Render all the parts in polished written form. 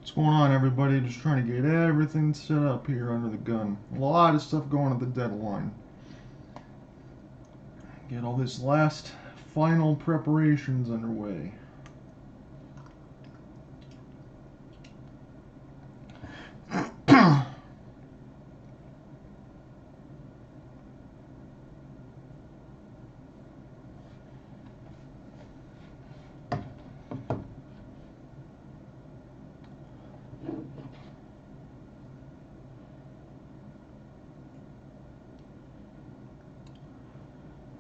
What's going on, everybody? Just trying to get everything set up here under the gun. A lot of stuff going at the deadline. Get all this last final preparations underway.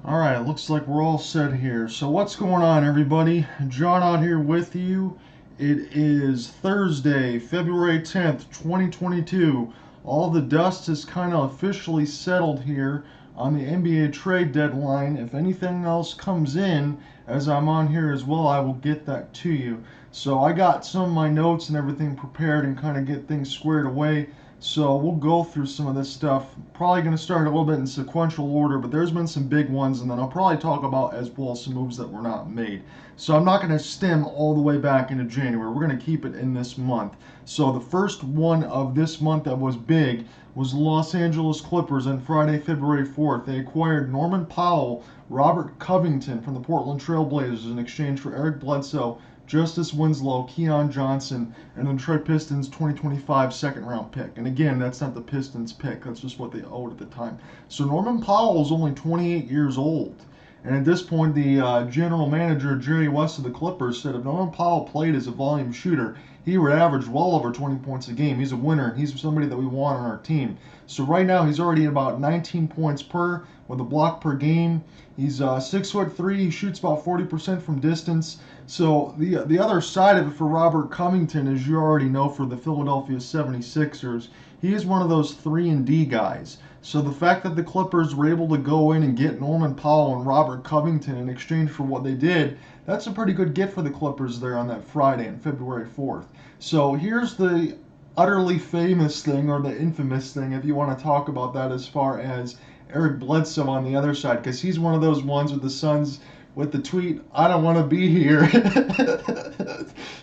Alright, looks like we're all set here. So what's going on, everybody? John out here with you. It is Thursday, February 10th, 2022. All the dust has kind of officially settled here on the NBA trade deadline. If anything else comes in as I'm on here as well, I will get that to you. So I got some of my notes and everything prepared and kind of get things squared away. So we'll go through some of this stuff. Probably going to start a little bit in sequential order, but there's been some big ones, and then I'll probably talk about as well some moves that were not made. So I'm not going to stem all the way back into January. We're going to keep it in this month. So the first one of this month that was big was the Los Angeles Clippers on Friday, February 4th. They acquired Norman Powell, Robert Covington from the Portland Trail Blazers in exchange for Eric Bledsoe, Justice Winslow, Keon Johnson, and the Detroit Pistons 2025 second round pick. And again, that's not the Pistons pick, that's just what they owed at the time. So Norman Powell is only 28 years old. And at this point, the general manager, Jerry West of the Clippers, said if Norman Powell played as a volume shooter, he would average well over 20 points a game. He's a winner, and he's somebody that we want on our team. So right now, he's already at about 19 points per with a block per game. He's 6'3". He shoots about 40% from distance. So the other side of it for Robert Covington, as you already know, for the Philadelphia 76ers, he is one of those 3-and-D guys. So the fact that the Clippers were able to go in and get Norman Powell and Robert Covington in exchange for what they did, that's a pretty good gift for the Clippers there on that Friday on February 4th. So here's the utterly famous thing, or the infamous thing, if you want to talk about that, as far as Eric Bledsoe on the other side, because he's one of those ones with the Suns with the tweet, "I don't want to be here."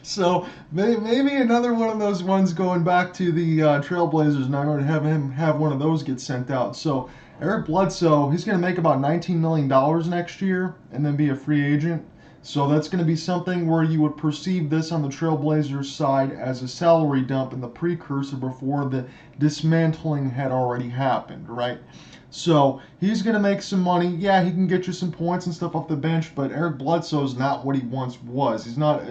So maybe another one of those ones going back to the Trailblazers, and I'm going to have him have one of those get sent out. So Eric Bledsoe, he's going to make about $19 million next year and then be a free agent. So that's going to be something where you would perceive this on the Trailblazers side as a salary dump in the precursor before the dismantling had already happened, right? So he's going to make some money. Yeah, he can get you some points and stuff off the bench, but Eric Bledsoe is not what he once was. He's not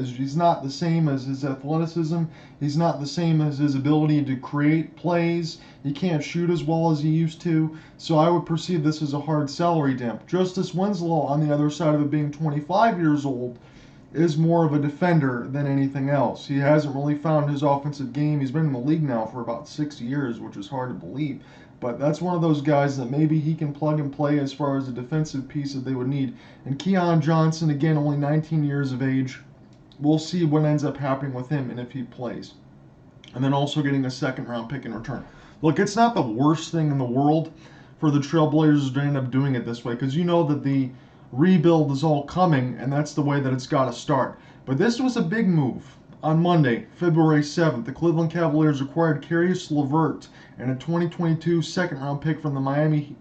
the same as his athleticism. He's not the same as his ability to create plays. He can't shoot as well as he used to. So I would perceive this as a hard salary dump. Justice Winslow, on the other side of it, being 25 years old, is more of a defender than anything else. He hasn't really found his offensive game. He's been in the league now for about 6 years, which is hard to believe. But that's one of those guys that maybe he can plug and play as far as a defensive piece that they would need. And Keon Johnson, again, only 19 years of age. We'll see what ends up happening with him and if he plays. And then also getting a second round pick in return. Look, it's not the worst thing in the world for the Trailblazers to end up doing it this way, because you know that the rebuild is all coming, and that's the way that it's got to start. But this was a big move. On Monday, February 7th, the Cleveland Cavaliers acquired Caris LeVert and a 2022 second-round pick from Miami,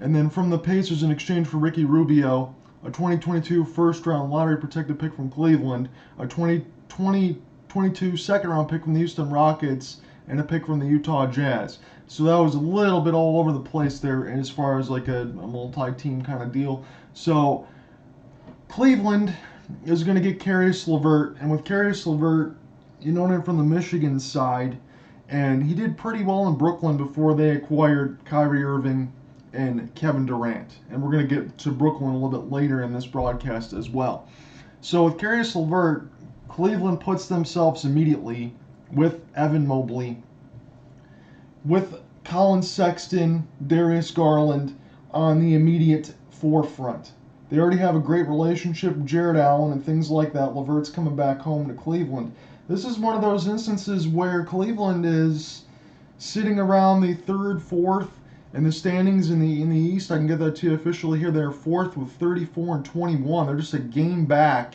and then from the Pacers in exchange for Ricky Rubio, a 2022 first-round lottery-protected pick from Cleveland, a 2022 second-round pick from the Houston Rockets, and a pick from the Utah Jazz. So that was a little bit all over the place there as far as like a multi-team kind of deal. So Cleveland is going to get Caris LeVert, and with Caris LeVert, you know him from the Michigan side, and he did pretty well in Brooklyn before they acquired Kyrie Irving and Kevin Durant. And we're going to get to Brooklyn a little bit later in this broadcast as well. So with Caris LeVert, Cleveland puts themselves immediately with Evan Mobley, with Colin Sexton, Darius Garland on the immediate forefront. They already have a great relationship with Jared Allen and things like that. LeVert's coming back home to Cleveland. This is one of those instances where Cleveland is sitting around the third, fourth in the standings in the East. I can get that to you officially here. They're fourth with 34 and 21. They're just a game back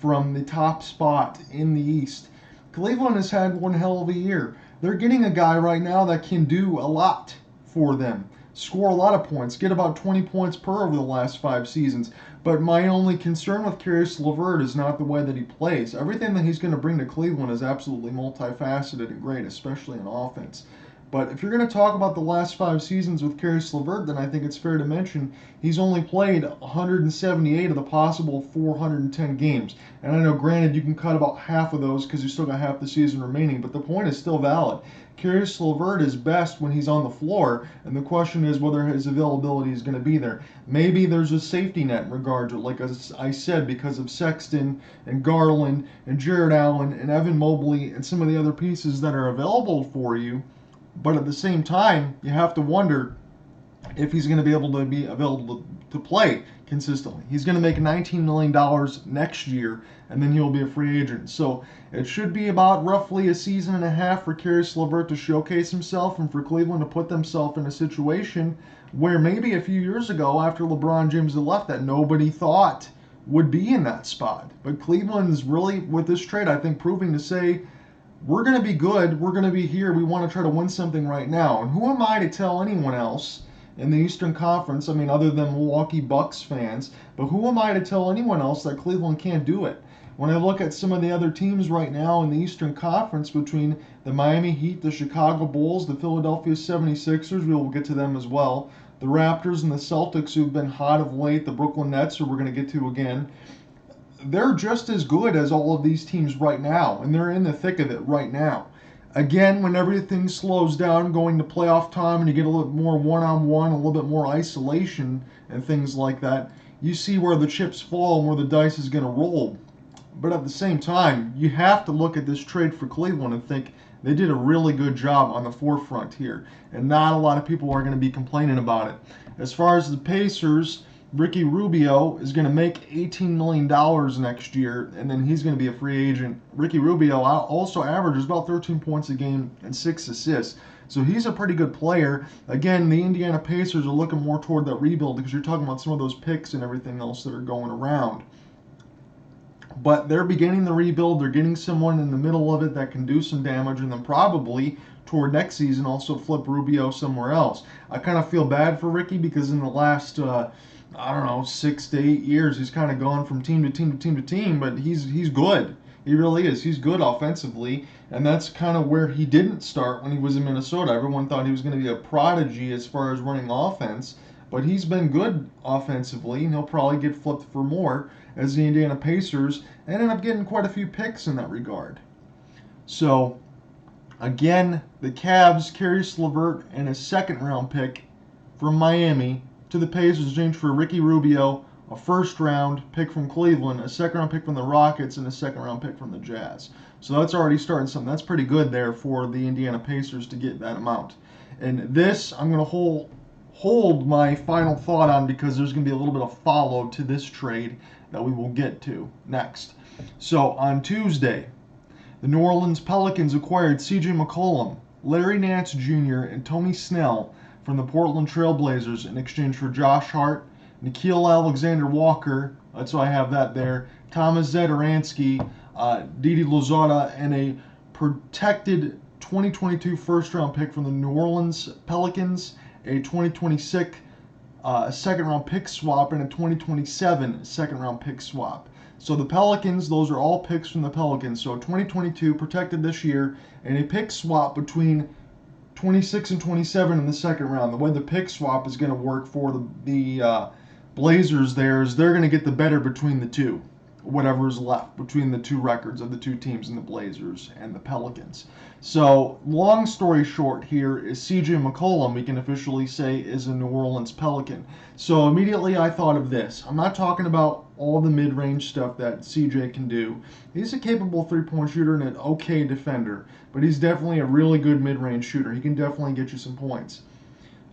from the top spot in the East. Cleveland has had one hell of a year. They're getting a guy right now that can do a lot for them. Score a lot of points, get about 20 points per over the last 5 seasons. But my only concern with Caris LeVert is not the way that he plays. Everything that he's going to bring to Cleveland is absolutely multifaceted and great, especially in offense. But if you're going to talk about the last 5 seasons with Caris LeVert, then I think it's fair to mention he's only played 178 of the possible 410 games. And I know, granted, you can cut about half of those because you still got half the season remaining, but the point is still valid. Caris LeVert is best when he's on the floor, and the question is whether his availability is going to be there. Maybe there's a safety net in regard to it, like I said, because of Sexton and Garland and Jared Allen and Evan Mobley and some of the other pieces that are available for you. But at the same time, you have to wonder if he's going to be able to be available to play consistently. He's going to make $19 million next year, and then he'll be a free agent. So it should be about roughly a season and a half for Caris LeVert to showcase himself and for Cleveland to put themselves in a situation where maybe a few years ago, after LeBron James had left, that nobody thought would be in that spot. But Cleveland's really, with this trade, I think, proving to say, we're going to be good, we're going to be here, we want to try to win something right now. And who am I to tell anyone else in the Eastern Conference, I mean, other than Milwaukee Bucks fans, but who am I to tell anyone else that Cleveland can't do it? When I look at some of the other teams right now in the Eastern Conference, between the Miami Heat, the Chicago Bulls, the Philadelphia 76ers, we will get to them as well, the Raptors and the Celtics, who've been hot of late, the Brooklyn Nets, who we're going to get to again, they're just as good as all of these teams right now, and they're in the thick of it right now. Again, when everything slows down going to playoff time and you get a little more one-on-one, a little bit more isolation and things like that, you see where the chips fall and where the dice is going to roll. But at the same time, you have to look at this trade for Cleveland and think they did a really good job on the forefront here, and not a lot of people are going to be complaining about it. As far as the Pacers, Ricky Rubio is going to make $18 million next year, and then he's going to be a free agent. Ricky Rubio also averages about 13 points a game and 6 assists. So he's a pretty good player. Again, the Indiana Pacers are looking more toward that rebuild because you're talking about some of those picks and everything else that are going around. But they're beginning the rebuild. They're getting someone in the middle of it that can do some damage, and then probably toward next season also flip Rubio somewhere else. I kind of feel bad for Ricky because in the last 6 to 8 years, he's kind of gone from team to team to team to team, but he's good. He really is. He's good offensively, and that's kind of where he didn't start when he was in Minnesota. Everyone thought he was going to be a prodigy as far as running offense, but he's been good offensively, and he'll probably get flipped for more as the Indiana Pacers ended up getting quite a few picks in that regard. So, again, the Cavs, Caris LeVert, and a second-round pick from Miami to the Pacers in exchange for Ricky Rubio, a first-round pick from Cleveland, a second-round pick from the Rockets, and a second-round pick from the Jazz. So that's already starting something. That's pretty good there for the Indiana Pacers to get that amount. And this, I'm going to hold my final thought on because there's going to be a little bit of follow to this trade that we will get to next. So on Tuesday, the New Orleans Pelicans acquired C.J. McCollum, Larry Nance Jr., and Tony Snell from the Portland Trail Blazers in exchange for Josh Hart, Nickeil Alexander-Walker, that's why I have that there, Thomas Zatoransky, Didi Louzada, and a protected 2022 first-round pick from the New Orleans Pelicans, a 2026 second-round pick swap, and a 2027 second-round pick swap. So the Pelicans, those are all picks from the Pelicans. So 2022 protected this year, and a pick swap between 26 and 27 in the second round. The way the pick swap is going to work for the Blazers there is they're going to get the better between the two, whatever is left between the two records of the two teams in the Blazers and the Pelicans. So long story short here is CJ McCollum, we can officially say, is a New Orleans Pelican. So immediately I thought of this. I'm not talking about all the mid-range stuff that CJ can do. He's a capable three-point shooter and an okay defender, but he's definitely a really good mid-range shooter. He can definitely get you some points.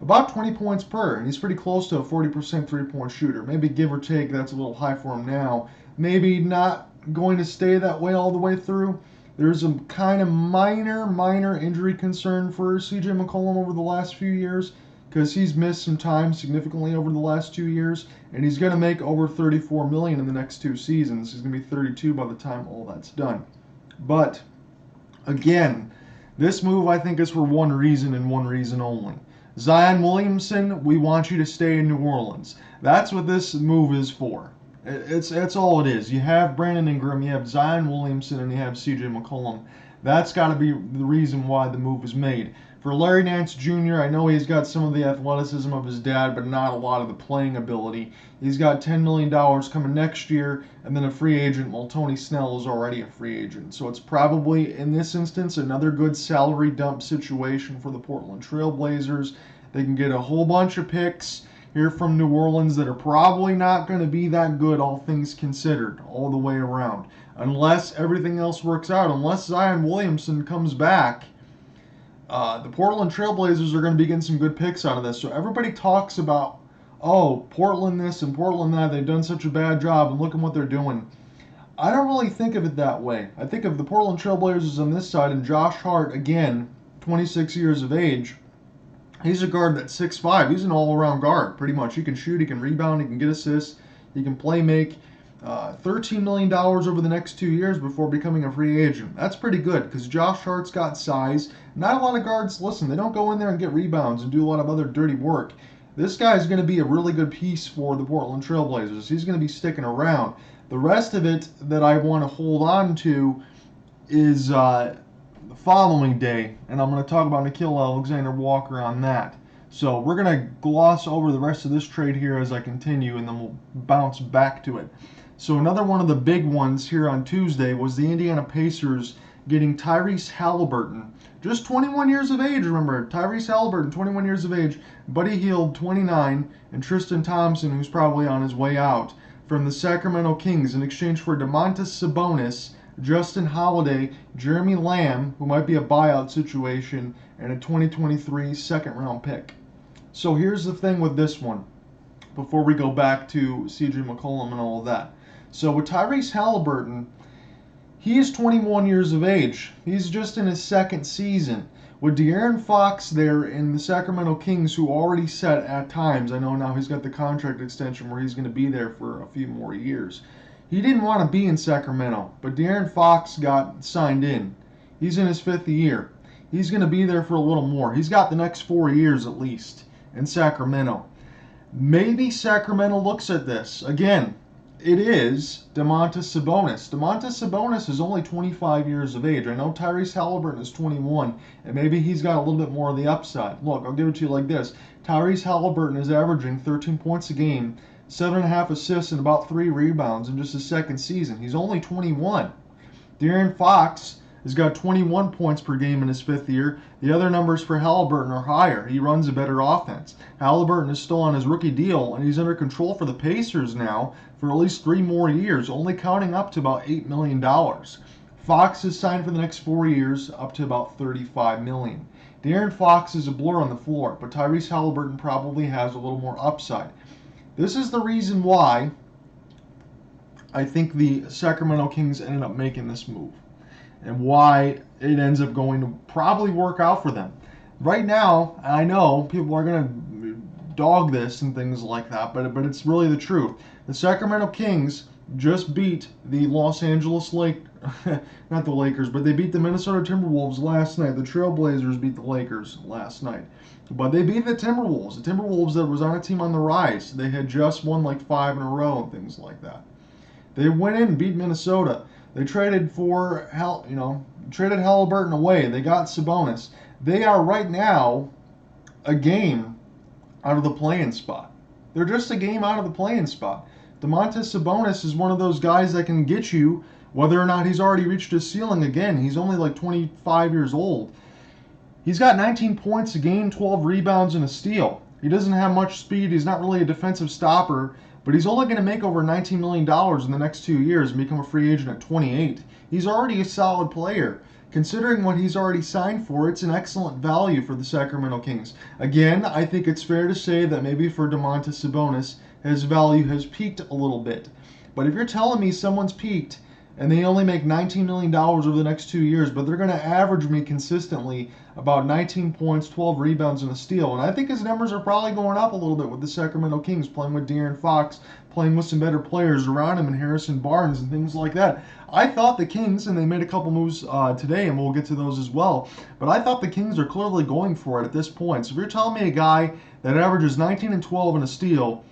About 20 points per, and he's pretty close to a 40% three-point shooter. Maybe give or take, that's a little high for him now. Maybe not going to stay that way all the way through. There's a kind of minor injury concern for CJ McCollum over the last few years. because he's missed some time significantly over the last 2 years, and he's going to make over $34 million in the next 2 seasons. He's going to be 32 by the time all that's done. But again, this move I think is for one reason and one reason only. Zion Williamson, we want you to stay in New Orleans. That's what this move is for. It's all it is. You have Brandon Ingram, you have Zion Williamson, and you have C.J. McCollum. That's got to be the reason why the move is made. For Larry Nance Jr., I know he's got some of the athleticism of his dad, but not a lot of the playing ability. He's got $10 million coming next year, and then a free agent, while Tony Snell is already a free agent. So it's probably, in this instance, another good salary dump situation for the Portland Trail Blazers. They can get a whole bunch of picks here from New Orleans that are probably not going to be that good, all things considered, all the way around. Unless everything else works out, unless Zion Williamson comes back, the Portland Trail Blazers are going to be getting some good picks out of this. So everybody talks about, oh, Portland this and Portland that, they've done such a bad job, and look at what they're doing. I don't really think of it that way. I think of the Portland Trail Blazers on this side, and Josh Hart, again, 26 years of age. He's a guard that's 6'5". He's an all-around guard, pretty much. He can shoot, he can rebound, he can get assists, he can play make. $13 million over the next 2 years before becoming a free agent. That's pretty good because Josh Hart's got size. Not a lot of guards, listen, they don't go in there and get rebounds and do a lot of other dirty work. This guy's going to be a really good piece for the Portland Trail Blazers. He's going to be sticking around. The rest of it that I want to hold on to is the following day, and I'm going to talk about Nickeil Alexander-Walker on that. So we're going to gloss over the rest of this trade here as I continue, and then we'll bounce back to it. So another one of the big ones here on Tuesday was the Indiana Pacers getting Tyrese Halliburton. Just 21 years of age, remember. Tyrese Halliburton, 21 years of age. Buddy Hield, 29. And Tristan Thompson, who's probably on his way out, from the Sacramento Kings in exchange for Domantas Sabonis, Justin Holiday, Jeremy Lamb, who might be a buyout situation, and a 2023 second-round pick. So here's the thing with this one, before we go back to C.J. McCollum and all of that. So with Tyrese Halliburton, he is 21 years of age. He's just in his second season. With De'Aaron Fox there in the Sacramento Kings, who already said at times, I know now he's got the contract extension where he's going to be there for a few more years. He didn't want to be in Sacramento, but De'Aaron Fox got signed in. He's in his 5th year. He's going to be there for a little more. He's got the next 4 years at least in Sacramento. Maybe Sacramento looks at this. Again, it is Domantas Sabonis. Domantas Sabonis is only 25 years of age. I know Tyrese Halliburton is 21, and maybe he's got a little bit more of the upside. Look, I'll give it to you like this. Tyrese Halliburton is averaging 13 points a game, 7.5 assists, and about 3 rebounds in just his second season. He's only 21. De'Aaron Fox has got 21 points per game in his 5th year. The other numbers for Halliburton are higher. He runs a better offense. Halliburton is still on his rookie deal, and he's under control for the Pacers now for at least 3 more years, only counting up to about $8 million. Fox is signed for the next 4 years, up to about $35 million. De'Aaron Fox is a blur on the floor, but Tyrese Halliburton probably has a little more upside. This is the reason why I think the Sacramento Kings ended up making this move, and why it ends up going to probably work out for them. Right now, I know people are going to dog this and things like that, but it's really the truth. The Sacramento Kings just beat the Los Angeles not the Lakers, but they beat the Minnesota Timberwolves last night. The Trailblazers beat the Lakers last night. But they beat the Timberwolves. The Timberwolves that was on a team on the rise. They had just won like 5 in a row and things like that. They went in and beat Minnesota. They traded traded Halliburton away. They got Sabonis. They are right now a game out of the play-in spot. They're just a game out of the play-in spot. Domantas Sabonis is one of those guys that can get you, whether or not he's already reached his ceiling again. He's only like 25 years old. He's got 19 points a game, 12 rebounds, and a steal. He doesn't have much speed. He's not really a defensive stopper, but he's only going to make over $19 million in the next 2 years and become a free agent at 28. He's already a solid player. Considering what he's already signed for, it's an excellent value for the Sacramento Kings. Again, I think it's fair to say that maybe for Domantas Sabonis, his value has peaked a little bit. But if you're telling me someone's peaked and they only make $19 million over the next 2 years, but they're going to average me consistently about 19 points, 12 rebounds, and a steal. And I think his numbers are probably going up a little bit with the Sacramento Kings, playing with De'Aaron Fox, playing with some better players around him, and Harrison Barnes and things like that. I thought the Kings, and they made a couple moves today, and we'll get to those as well, but I thought the Kings are clearly going for it at this point. So if you're telling me a guy that averages 19 and 12 and a steal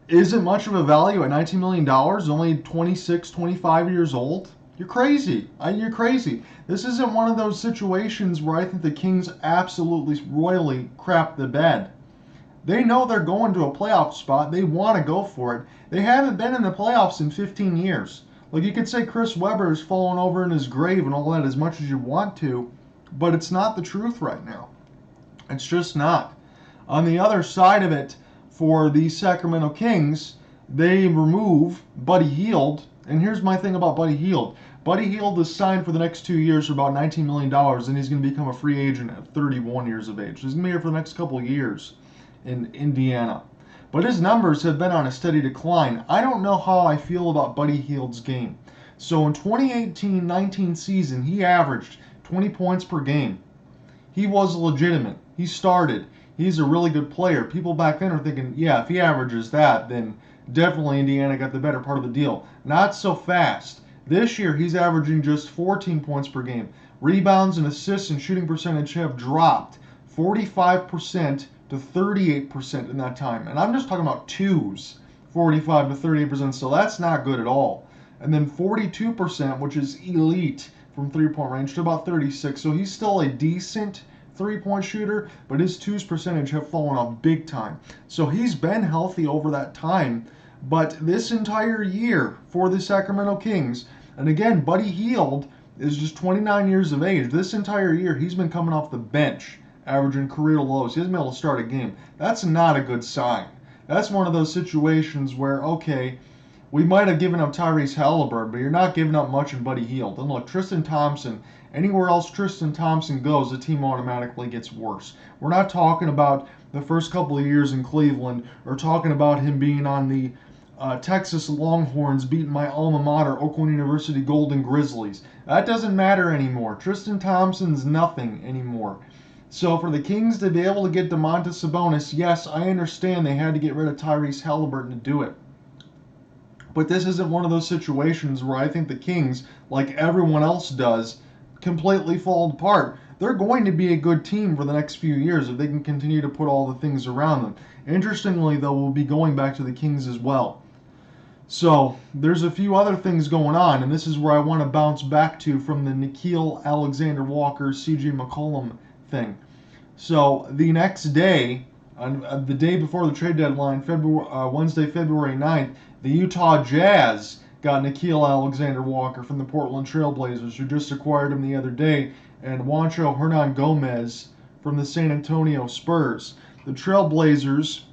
isn't much of a value at $19 million, only 26, 25 years old, you're crazy. You're crazy. This isn't one of those situations where I think the Kings absolutely royally crap the bed. They know they're going to a playoff spot. They want to go for it. They haven't been in the playoffs in 15 years. Like, you could say Chris Webber is falling over in his grave and all that as much as you want to, but it's not the truth right now. It's just not. On the other side of it, for the Sacramento Kings, they remove Buddy Hield. And here's my thing about Buddy Hield. Buddy Hield is signed for the next 2 years for about $19 million, and he's going to become a free agent at 31 years of age. He's going to be here for the next couple of years in Indiana. But his numbers have been on a steady decline. I don't know how I feel about Buddy Hield's game. So in 2018-19 season, he averaged 20 points per game. He was legitimate. He started. He's a really good player. People back then are thinking, yeah, if he averages that, then definitely Indiana got the better part of the deal. Not so fast. This year, he's averaging just 14 points per game. Rebounds and assists and shooting percentage have dropped 45% to 38% in that time. And I'm just talking about twos, 45 to 38%, so that's not good at all. And then 42%, which is elite from three-point range, to about 36. So he's still a decent three-point shooter, but his twos percentage have fallen off big time. So he's been healthy over that time, but this entire year for the Sacramento Kings, and again, Buddy Hield is just 29 years of age. This entire year, he's been coming off the bench, averaging career lows. He hasn't been able to start a game. That's not a good sign. That's one of those situations where, okay, we might have given up Tyrese Halliburton, but you're not giving up much in Buddy Hield. And look, Tristan Thompson, anywhere else Tristan Thompson goes, the team automatically gets worse. We're not talking about the first couple of years in Cleveland, or talking about him being on the Texas Longhorns beating my alma mater, Oakland University Golden Grizzlies. That doesn't matter anymore. Tristan Thompson's nothing anymore. So for the Kings to be able to get Domantas Sabonis, yes, I understand they had to get rid of Tyrese Halliburton to do it. But this isn't one of those situations where I think the Kings, like everyone else does, completely fall apart. They're going to be a good team for the next few years if they can continue to put all the things around them. Interestingly, though, we'll be going back to the Kings as well. So there's a few other things going on, and this is where I want to bounce back to from the Nickeil Alexander-Walker, C.J. McCollum thing. So the next day, on the day before the trade deadline, Wednesday, February 9th, the Utah Jazz got Nickeil Alexander-Walker from the Portland Trail Blazers, who just acquired him the other day, and Juancho Hernan-Gomez from the San Antonio Spurs. The Trail Blazers,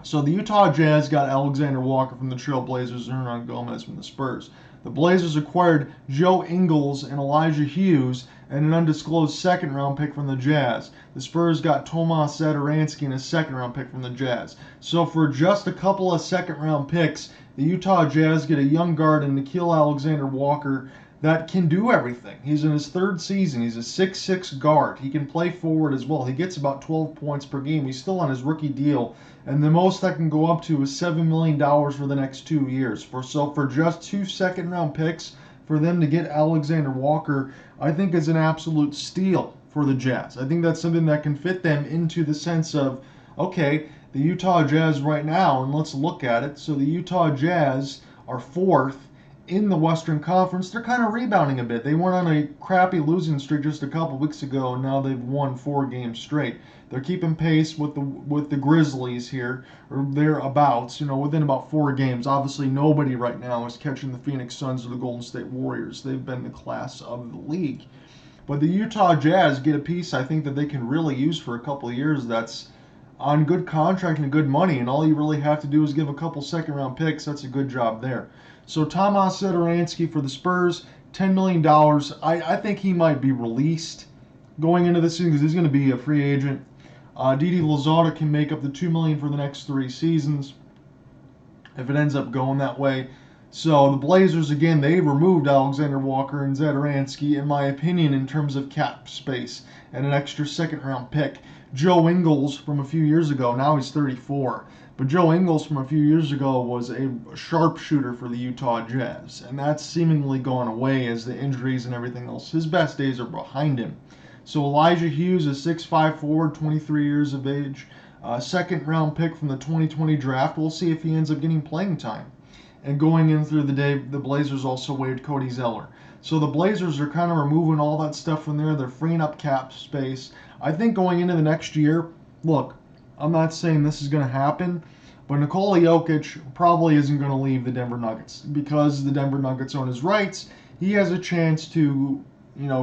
so the Utah Jazz got Alexander-Walker from the Trail Blazers and Hernan-Gomez from the Spurs. The Blazers acquired Joe Ingles and Elijah Hughes and an undisclosed second-round pick from the Jazz. The Spurs got Tomas Satoransky and a second-round pick from the Jazz. So for just a couple of second-round picks, the Utah Jazz get a young guard in Nickeil Alexander-Walker that can do everything. He's in his third season. He's a 6'6" guard. He can play forward as well. He gets about 12 points per game. He's still on his rookie deal, and the most that can go up to is $7 million for the next 2 years. So for just 2 second-round picks, for them to get Alexander Walker, I think is an absolute steal for the Jazz. I think that's something that can fit them into the sense of, okay, the Utah Jazz right now, and let's look at it. So the Utah Jazz are fourth in the Western Conference. They're kind of rebounding a bit. They went on a crappy losing streak just a couple weeks ago, and now they've won 4 games straight. They're keeping pace with the Grizzlies here, or thereabouts, within about 4 games. Obviously, nobody right now is catching the Phoenix Suns or the Golden State Warriors. They've been the class of the league. But the Utah Jazz get a piece I think that they can really use for a couple of years that's on good contract and good money, and all you really have to do is give a couple second-round picks. That's a good job there. So Tomas Satoransky for the Spurs, $10 million. I think he might be released going into this season because he's going to be a free agent. Didi Louzada can make up the $2 million for the next 3 seasons if it ends up going that way. So the Blazers, again, they removed Alexander Walker and Zadarsky, in my opinion, in terms of cap space and an extra second-round pick. Joe Ingles from a few years ago, now he's 34, but Joe Ingles from a few years ago was a sharpshooter for the Utah Jazz, and that's seemingly gone away as the injuries and everything else. His best days are behind him. So Elijah Hughes, a 6'5" forward, 23 years of age, second-round pick from the 2020 draft. We'll see if he ends up getting playing time. And going in through the day, the Blazers also waived Cody Zeller. So the Blazers are kind of removing all that stuff from there. They're freeing up cap space. I think going into the next year, look, I'm not saying this is going to happen, but Nikola Jokic probably isn't going to leave the Denver Nuggets because the Denver Nuggets own his rights. He has a chance to,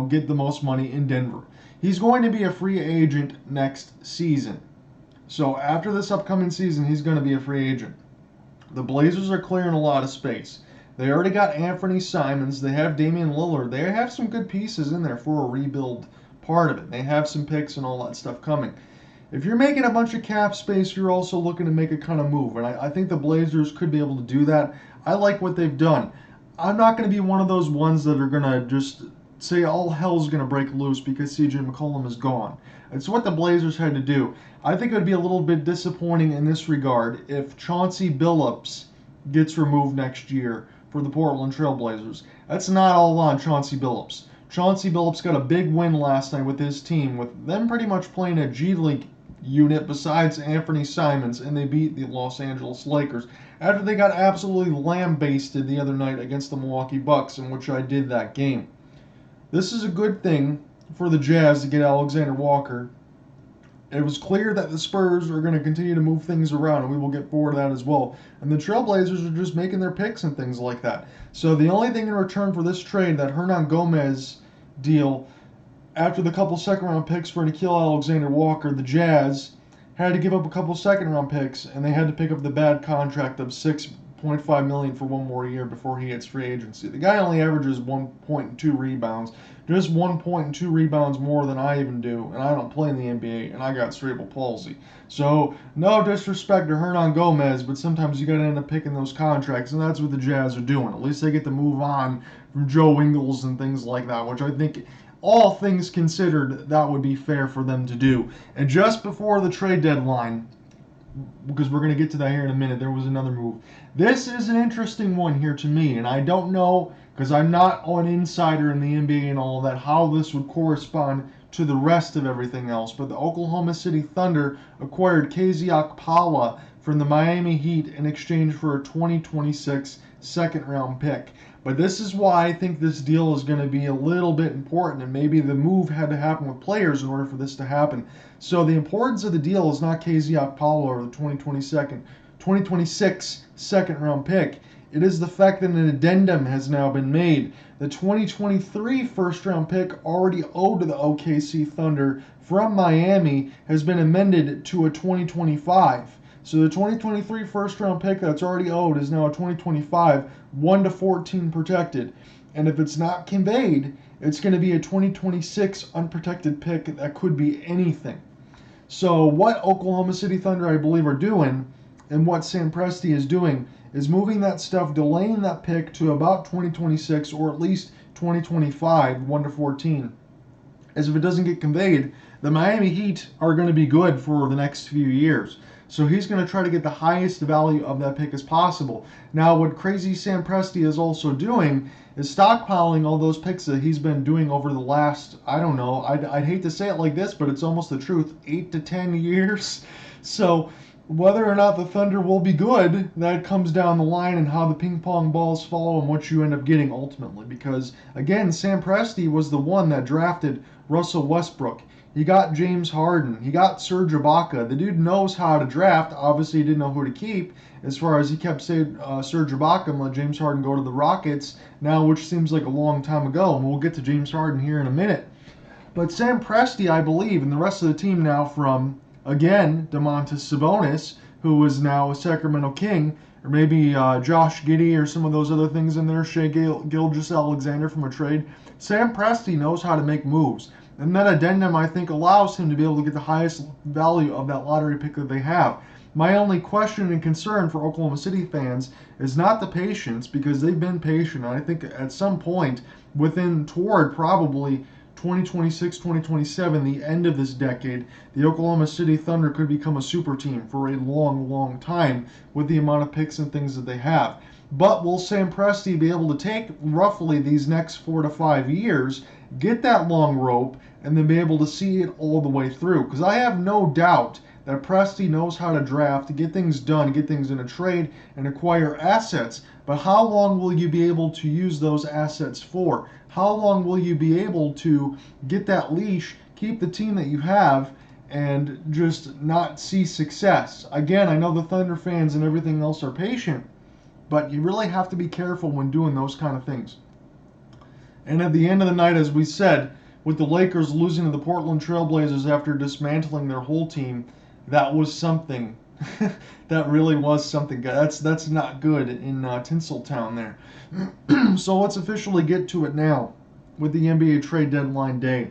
get the most money in Denver. He's going to be a free agent next season. So after this upcoming season, he's going to be a free agent. The Blazers are clearing a lot of space. They already got Anthony Simons. They have Damian Lillard. They have some good pieces in there for a rebuild part of it. They have some picks and all that stuff coming. If you're making a bunch of cap space, you're also looking to make a kind of move. And I think the Blazers could be able to do that. I like what they've done. I'm not going to be one of those ones that are going to just say all hell's going to break loose because CJ McCollum is gone. It's what the Blazers had to do. I think it would be a little bit disappointing in this regard if Chauncey Billups gets removed next year for the Portland Trail Blazers. That's not all on Chauncey Billups. Chauncey Billups got a big win last night with his team, with them pretty much playing a G League unit besides Anthony Simons, and they beat the Los Angeles Lakers after they got absolutely lambasted the other night against the Milwaukee Bucks, in which I did that game. This is a good thing for the Jazz to get Alexander Walker. It was clear that the Spurs are going to continue to move things around, and we will get forward to that as well. And the Trailblazers are just making their picks and things like that. So the only thing in return for this trade, that Hernangomez deal, after the couple second-round picks for Nickeil Alexander-Walker, the Jazz had to give up a couple second-round picks, and they had to pick up the bad contract of $6.5 million for one more year before he hits free agency. The guy only averages 1.2 rebounds, just 1.2 rebounds more than I even do, and I don't play in the NBA, and I got cerebral palsy. So, no disrespect to Hernangomez, but sometimes you got to end up picking those contracts, and that's what the Jazz are doing. At least they get to move on from Joe Ingles and things like that, which I think, all things considered, that would be fair for them to do. And just before the trade deadline, because we're going to get to that here in a minute, there was another move. This is an interesting one here to me, and I don't know, because I'm not an insider in the NBA and all of that, how this would correspond to the rest of everything else. But the Oklahoma City Thunder acquired KZ Okpala from the Miami Heat in exchange for a 2026 second-round pick. But this is why I think this deal is going to be a little bit important, and maybe the move had to happen with players in order for this to happen. So the importance of the deal is not KZ Okpala or the 2026 second-round pick. It is the fact that an addendum has now been made. The 2023 first-round pick already owed to the OKC Thunder from Miami has been amended to a 2025. So the 2023 first-round pick that's already owed is now a 2025, 1-14 protected. And if it's not conveyed, it's going to be a 2026 unprotected pick that could be anything. So what Oklahoma City Thunder, I believe, are doing, and what Sam Presti is doing, is moving that stuff, delaying that pick to about 2026 or at least 2025, 1-14. As if it doesn't get conveyed, the Miami Heat are going to be good for the next few years. So he's going to try to get the highest value of that pick as possible. Now, what crazy Sam Presti is also doing is stockpiling all those picks that he's been doing over the last, I don't know, I'd hate to say it like this, but it's almost the truth, 8 to 10 years. So whether or not the Thunder will be good, that comes down the line and how the ping pong balls fall and what you end up getting ultimately. Because, again, Sam Presti was the one that drafted Russell Westbrook. He got James Harden. He got Serge Ibaka. The dude knows how to draft. Obviously, he didn't know who to keep, as far as he kept saying Serge Ibaka and let James Harden go to the Rockets now, which seems like a long time ago. And we'll get to James Harden here in a minute. But Sam Presti, I believe, and the rest of the team now from, again, Domantas Sabonis, who is now a Sacramento King, or maybe Josh Giddey or some of those other things in there, Shai Gilgeous-Alexander from a trade. Sam Presti knows how to make moves. And that addendum, I think, allows him to be able to get the highest value of that lottery pick that they have. My only question and concern for Oklahoma City fans is not the patience, because they've been patient. I think at some point toward probably 2026, 2027, the end of this decade, the Oklahoma City Thunder could become a super team for a long, long time with the amount of picks and things that they have. But will Sam Presti be able to take roughly these next 4 to 5 years, get that long rope, and then be able to see it all the way through? Because I have no doubt that Presti knows how to draft, to get things done, get things in a trade, and acquire assets. But how long will you be able to use those assets for? How long will you be able to get that leash, keep the team that you have, and just not see success? Again, I know the Thunder fans and everything else are patient, but you really have to be careful when doing those kind of things. And at the end of the night, as we said, with the Lakers losing to the Portland Trailblazers after dismantling their whole team, that was something. That really was something. That's not good in Tinseltown there. So let's officially get to it now with the NBA trade deadline day,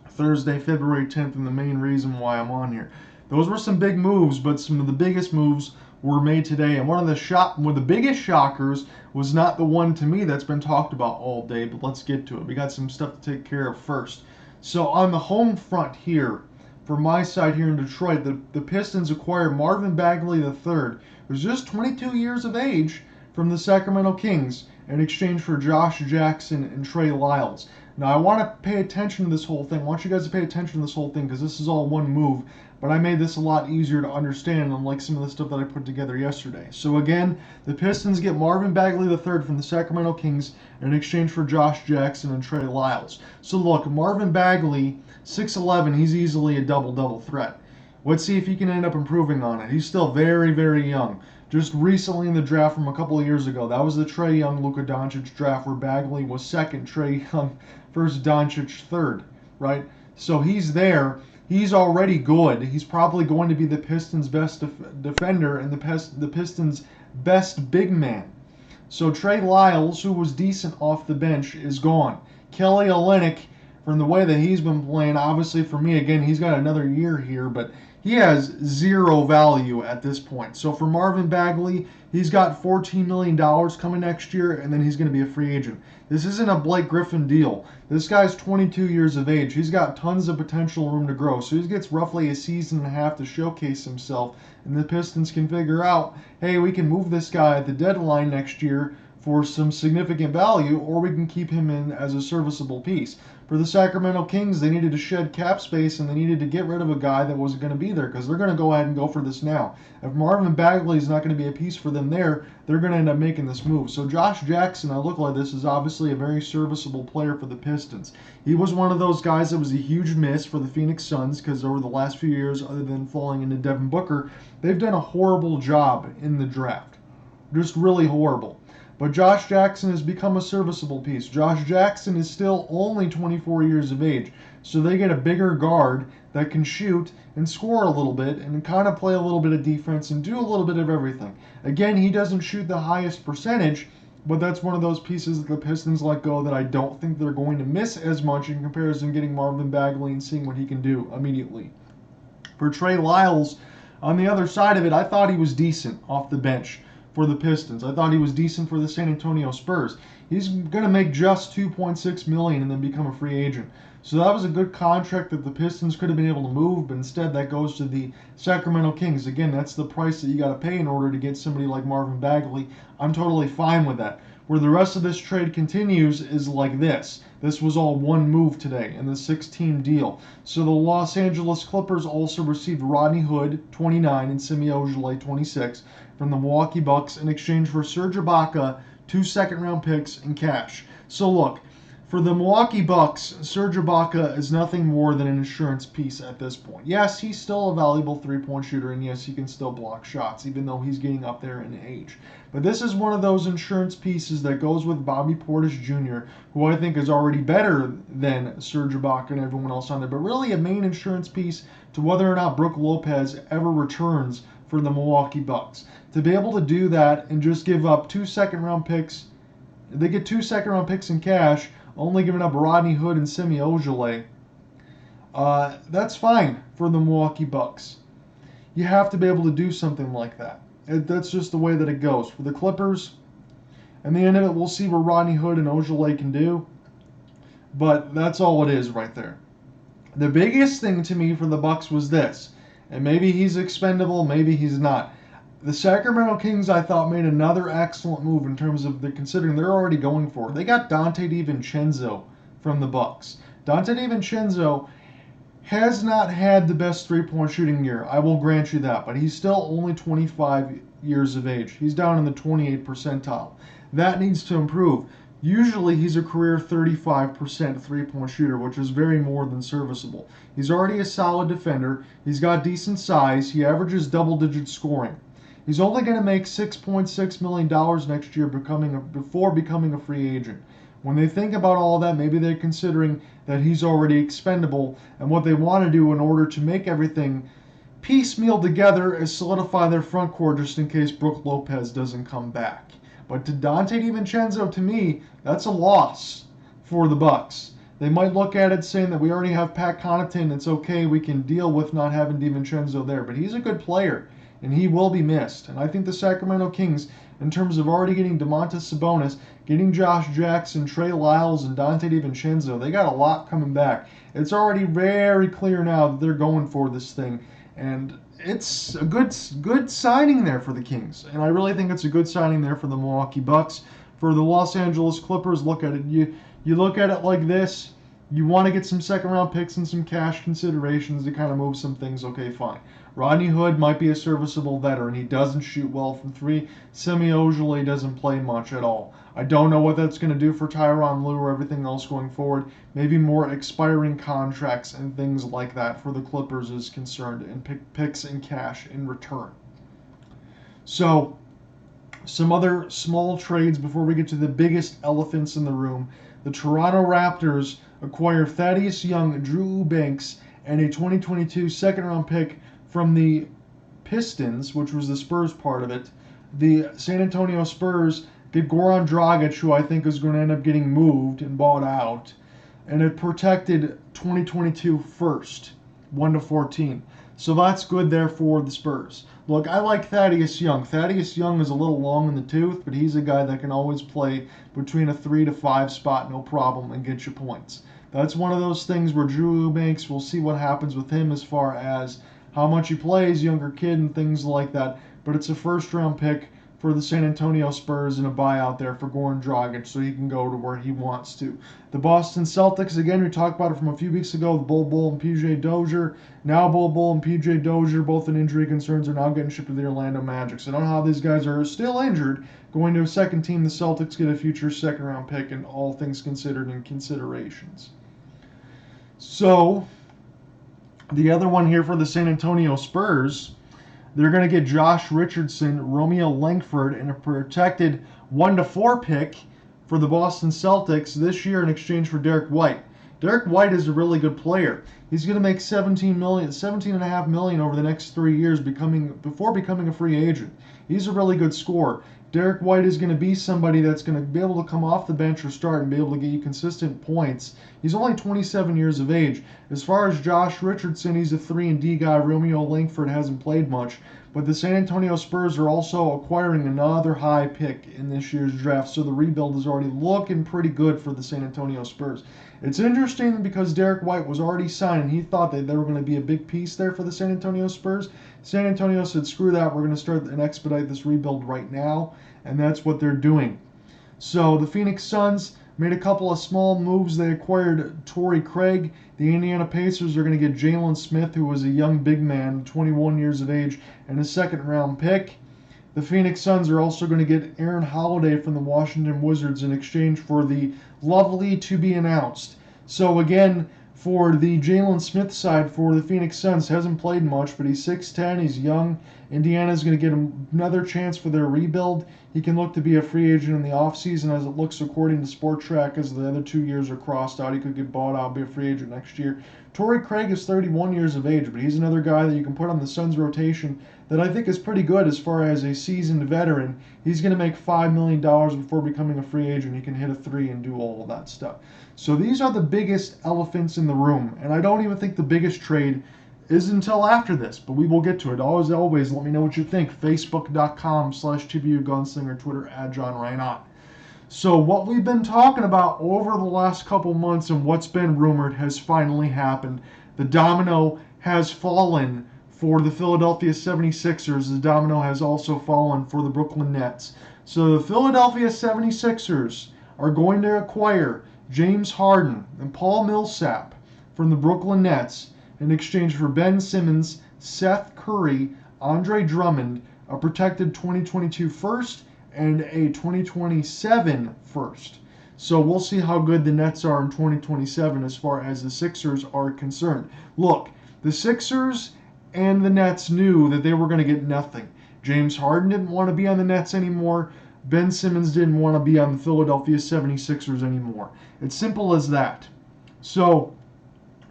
Thursday, February 10th, and the main reason why I'm on here. Those were some big moves, but some of the biggest moves were made today. And one of the biggest shockers was not the one to me that's been talked about all day, but let's get to it. We got some stuff to take care of first. So on the home front here, for my side here in Detroit, the Pistons acquired Marvin Bagley III, who's just 22 years of age, from the Sacramento Kings in exchange for Josh Jackson and Trey Lyles. Now, I want to pay attention to this whole thing. I want you guys to pay attention to this whole thing because this is all one move, but I made this a lot easier to understand, unlike some of the stuff that I put together yesterday. So again, the Pistons get Marvin Bagley III from the Sacramento Kings in exchange for Josh Jackson and Trey Lyles. So look, Marvin Bagley, 6'11", he's easily a double-double threat. Let's see if he can end up improving on it. He's still very, very young. Just recently in the draft from a couple of years ago, that was the Trae Young, Luka Doncic draft where Bagley was second, Trae Young first, Doncic third, right? So he's there. He's already good. He's probably going to be the Pistons' best defender and the Pistons' best big man. So Trey Lyles, who was decent off the bench, is gone. Kelly Olynyk, from the way that he's been playing, obviously for me, again, he's got another year here, but he has zero value at this point. So for Marvin Bagley, he's got $14 million coming next year, and then he's going to be a free agent. This isn't a Blake Griffin deal. This guy's 22 years of age. He's got tons of potential room to grow. So he gets roughly a season and a half to showcase himself, and the Pistons can figure out, hey, we can move this guy at the deadline next year for some significant value, or we can keep him in as a serviceable piece. For the Sacramento Kings, they needed to shed cap space, and they needed to get rid of a guy that wasn't going to be there, because they're going to go ahead and go for this now. If Marvin Bagley is not going to be a piece for them there, they're going to end up making this move. So Josh Jackson, I look like this, is obviously a very serviceable player for the Pistons. He was one of those guys that was a huge miss for the Phoenix Suns, because over the last few years, other than falling into Devin Booker, they've done a horrible job in the draft. Just really horrible. But Josh Jackson has become a serviceable piece. Josh Jackson is still only 24 years of age, so they get a bigger guard that can shoot and score a little bit and kind of play a little bit of defense and do a little bit of everything. Again, he doesn't shoot the highest percentage, but that's one of those pieces that the Pistons let go that I don't think they're going to miss as much in comparison getting Marvin Bagley and seeing what he can do immediately. For Trey Lyles, on the other side of it, I thought he was decent off the bench for the Pistons. I thought he was decent for the San Antonio Spurs. He's going to make just $2.6 million and then become a free agent. So that was a good contract that the Pistons could have been able to move, but instead that goes to the Sacramento Kings. Again, that's the price that you got to pay in order to get somebody like Marvin Bagley. I'm totally fine with that. Where the rest of this trade continues is like this. This was all one move today in the 6-team deal. So the Los Angeles Clippers also received Rodney Hood, 29, and Semi Ojeleye, 26, from the Milwaukee Bucks in exchange for Serge Ibaka, 2 second-round picks, and cash. So look, for the Milwaukee Bucks, Serge Ibaka is nothing more than an insurance piece at this point. Yes, he's still a valuable three-point shooter, and yes, he can still block shots, even though he's getting up there in age. But this is one of those insurance pieces that goes with Bobby Portis Jr., who I think is already better than Serge Ibaka and everyone else on there, but really a main insurance piece to whether or not Brook Lopez ever returns for the Milwaukee Bucks. To be able to do that and just give up 2 second-round picks, they get 2 second-round picks in cash, only giving up Rodney Hood and Semi Ojeleye, that's fine for the Milwaukee Bucks. you have to be able to do something like that. That's just the way that it goes. For the Clippers, in the end of it, we'll see what Rodney Hood and Ojale can do. But that's all it is right there. The biggest thing to me for the Bucks was this, and maybe he's expendable, maybe he's not. The Sacramento Kings, I thought, made another excellent move in terms of considering they're already going for it. They got Donte DiVincenzo from the Bucks. Donte DiVincenzo has not had the best three-point shooting year. I will grant you that, but he's still only 25 years of age. He's down in the 28th percentile. That needs to improve. Usually he's a career 35% three-point shooter, which is very more than serviceable. He's already a solid defender. He's got decent size. He averages double-digit scoring. He's only going to make $6.6 million next year before becoming a free agent. When they think about all of that, maybe they're considering that he's already expendable, and what they want to do in order to make everything piecemeal together is solidify their front court just in case Brook Lopez doesn't come back. But to Donte DiVincenzo, to me, that's a loss for the Bucks. They might look at it saying that we already have Pat Connaughton, it's okay, we can deal with not having DiVincenzo there. But he's a good player, and he will be missed. And I think the Sacramento Kings, in terms of already getting Domantas Sabonis, getting Josh Jackson, Trey Lyles, and Donte DiVincenzo, they got a lot coming back. It's already very clear now that they're going for this thing. And it's a good signing there for the Kings. And I really think it's a good signing there for the Milwaukee Bucks. For the Los Angeles Clippers, look at it. You look at it like this. You want to get some second-round picks and some cash considerations to kind of move some things. Okay, fine. Rodney Hood might be a serviceable veteran. He doesn't shoot well from three. Semi Ojeleye doesn't play much at all. I don't know what that's going to do for Tyronn Lue or everything else going forward. Maybe more expiring contracts and things like that for the Clippers is concerned, and picks and cash in return. So, some other small trades before we get to the biggest elephants in the room. The Toronto Raptors acquire Thaddeus Young, Drew Eubanks, and a 2022 second-round pick from the Pistons, which was the Spurs part of it. The San Antonio Spurs get Goran Dragic, who I think is going to end up getting moved and bought out, and it protected 2022 first, 1-14. So that's good there for the Spurs. Look, I like Thaddeus Young. Thaddeus Young is a little long in the tooth, but he's a guy that can always play between a 3 to 5 spot, no problem, and get you points. That's one of those things where Drew Eubanks, we'll see what happens with him as far as how much he plays, younger kid, and things like that. But it's a first-round pick for the San Antonio Spurs and a buyout there for Goran Dragic so he can go to where he wants to. The Boston Celtics, again, we talked about it from a few weeks ago, Bol Bol and PJ Dozier. Now Bol Bol and PJ Dozier, both in injury concerns, are now getting shipped to the Orlando Magic. So I don't know how these guys are still injured. Going to a second team, the Celtics get a future second-round pick, and all things considered in considerations. So the other one here for the San Antonio Spurs, they're going to get Josh Richardson, Romeo Langford, and a protected 1-4 pick for the Boston Celtics this year in exchange for Derek White. Derek White is a really good player. He's going to make $17.5 million over the next 3 years before becoming a free agent. He's a really good scorer. Derek White is going to be somebody that's going to be able to come off the bench or start and be able to get you consistent points. He's only 27 years of age. As far as Josh Richardson, he's a 3-and-D guy. Romeo Langford hasn't played much. But the San Antonio Spurs are also acquiring another high pick in this year's draft, so the rebuild is already looking pretty good for the San Antonio Spurs. It's interesting because Derek White was already signed, and he thought that they were going to be a big piece there for the San Antonio Spurs. San Antonio said, screw that, we're going to start and expedite this rebuild right now, and that's what they're doing. So the Phoenix Suns made a couple of small moves. They acquired Torrey Craig. The Indiana Pacers are going to get Jalen Smith, who was a young big man, 21 years of age, and a second-round pick. The Phoenix Suns are also going to get Aaron Holiday from the Washington Wizards in exchange for the lovely to be announced. So again, for the Jalen Smith side for the Phoenix Suns, hasn't played much, but he's 6'10", he's young. Indiana's going to get another chance for their rebuild. He can look to be a free agent in the offseason as it looks according to Sport Track. As the other 2 years are crossed out, he could get bought out, be a free agent next year. Torrey Craig is 31 years of age, but he's another guy that you can put on the Suns rotation that I think is pretty good as far as a seasoned veteran. He's going to make $5 million before becoming a free agent. He can hit a three and do all of that stuff. So these are the biggest elephants in the room, and I don't even think the biggest trade is until after this, but we will get to it. Always, let me know what you think. Facebook.com/TBU Gunslinger, Twitter @JohnReinott. So what we've been talking about over the last couple months and what's been rumored has finally happened. The domino has fallen for the Philadelphia 76ers. The domino has also fallen for the Brooklyn Nets. So the Philadelphia 76ers are going to acquire James Harden and Paul Millsap from the Brooklyn Nets in exchange for Ben Simmons, Seth Curry, Andre Drummond, a protected 2022 first, and a 2027 first. So we'll see how good the Nets are in 2027 as far as the Sixers are concerned. Look, the Sixers and the Nets knew that they were going to get nothing. James Harden didn't want to be on the Nets anymore. Ben Simmons didn't want to be on the Philadelphia 76ers anymore. It's simple as that. So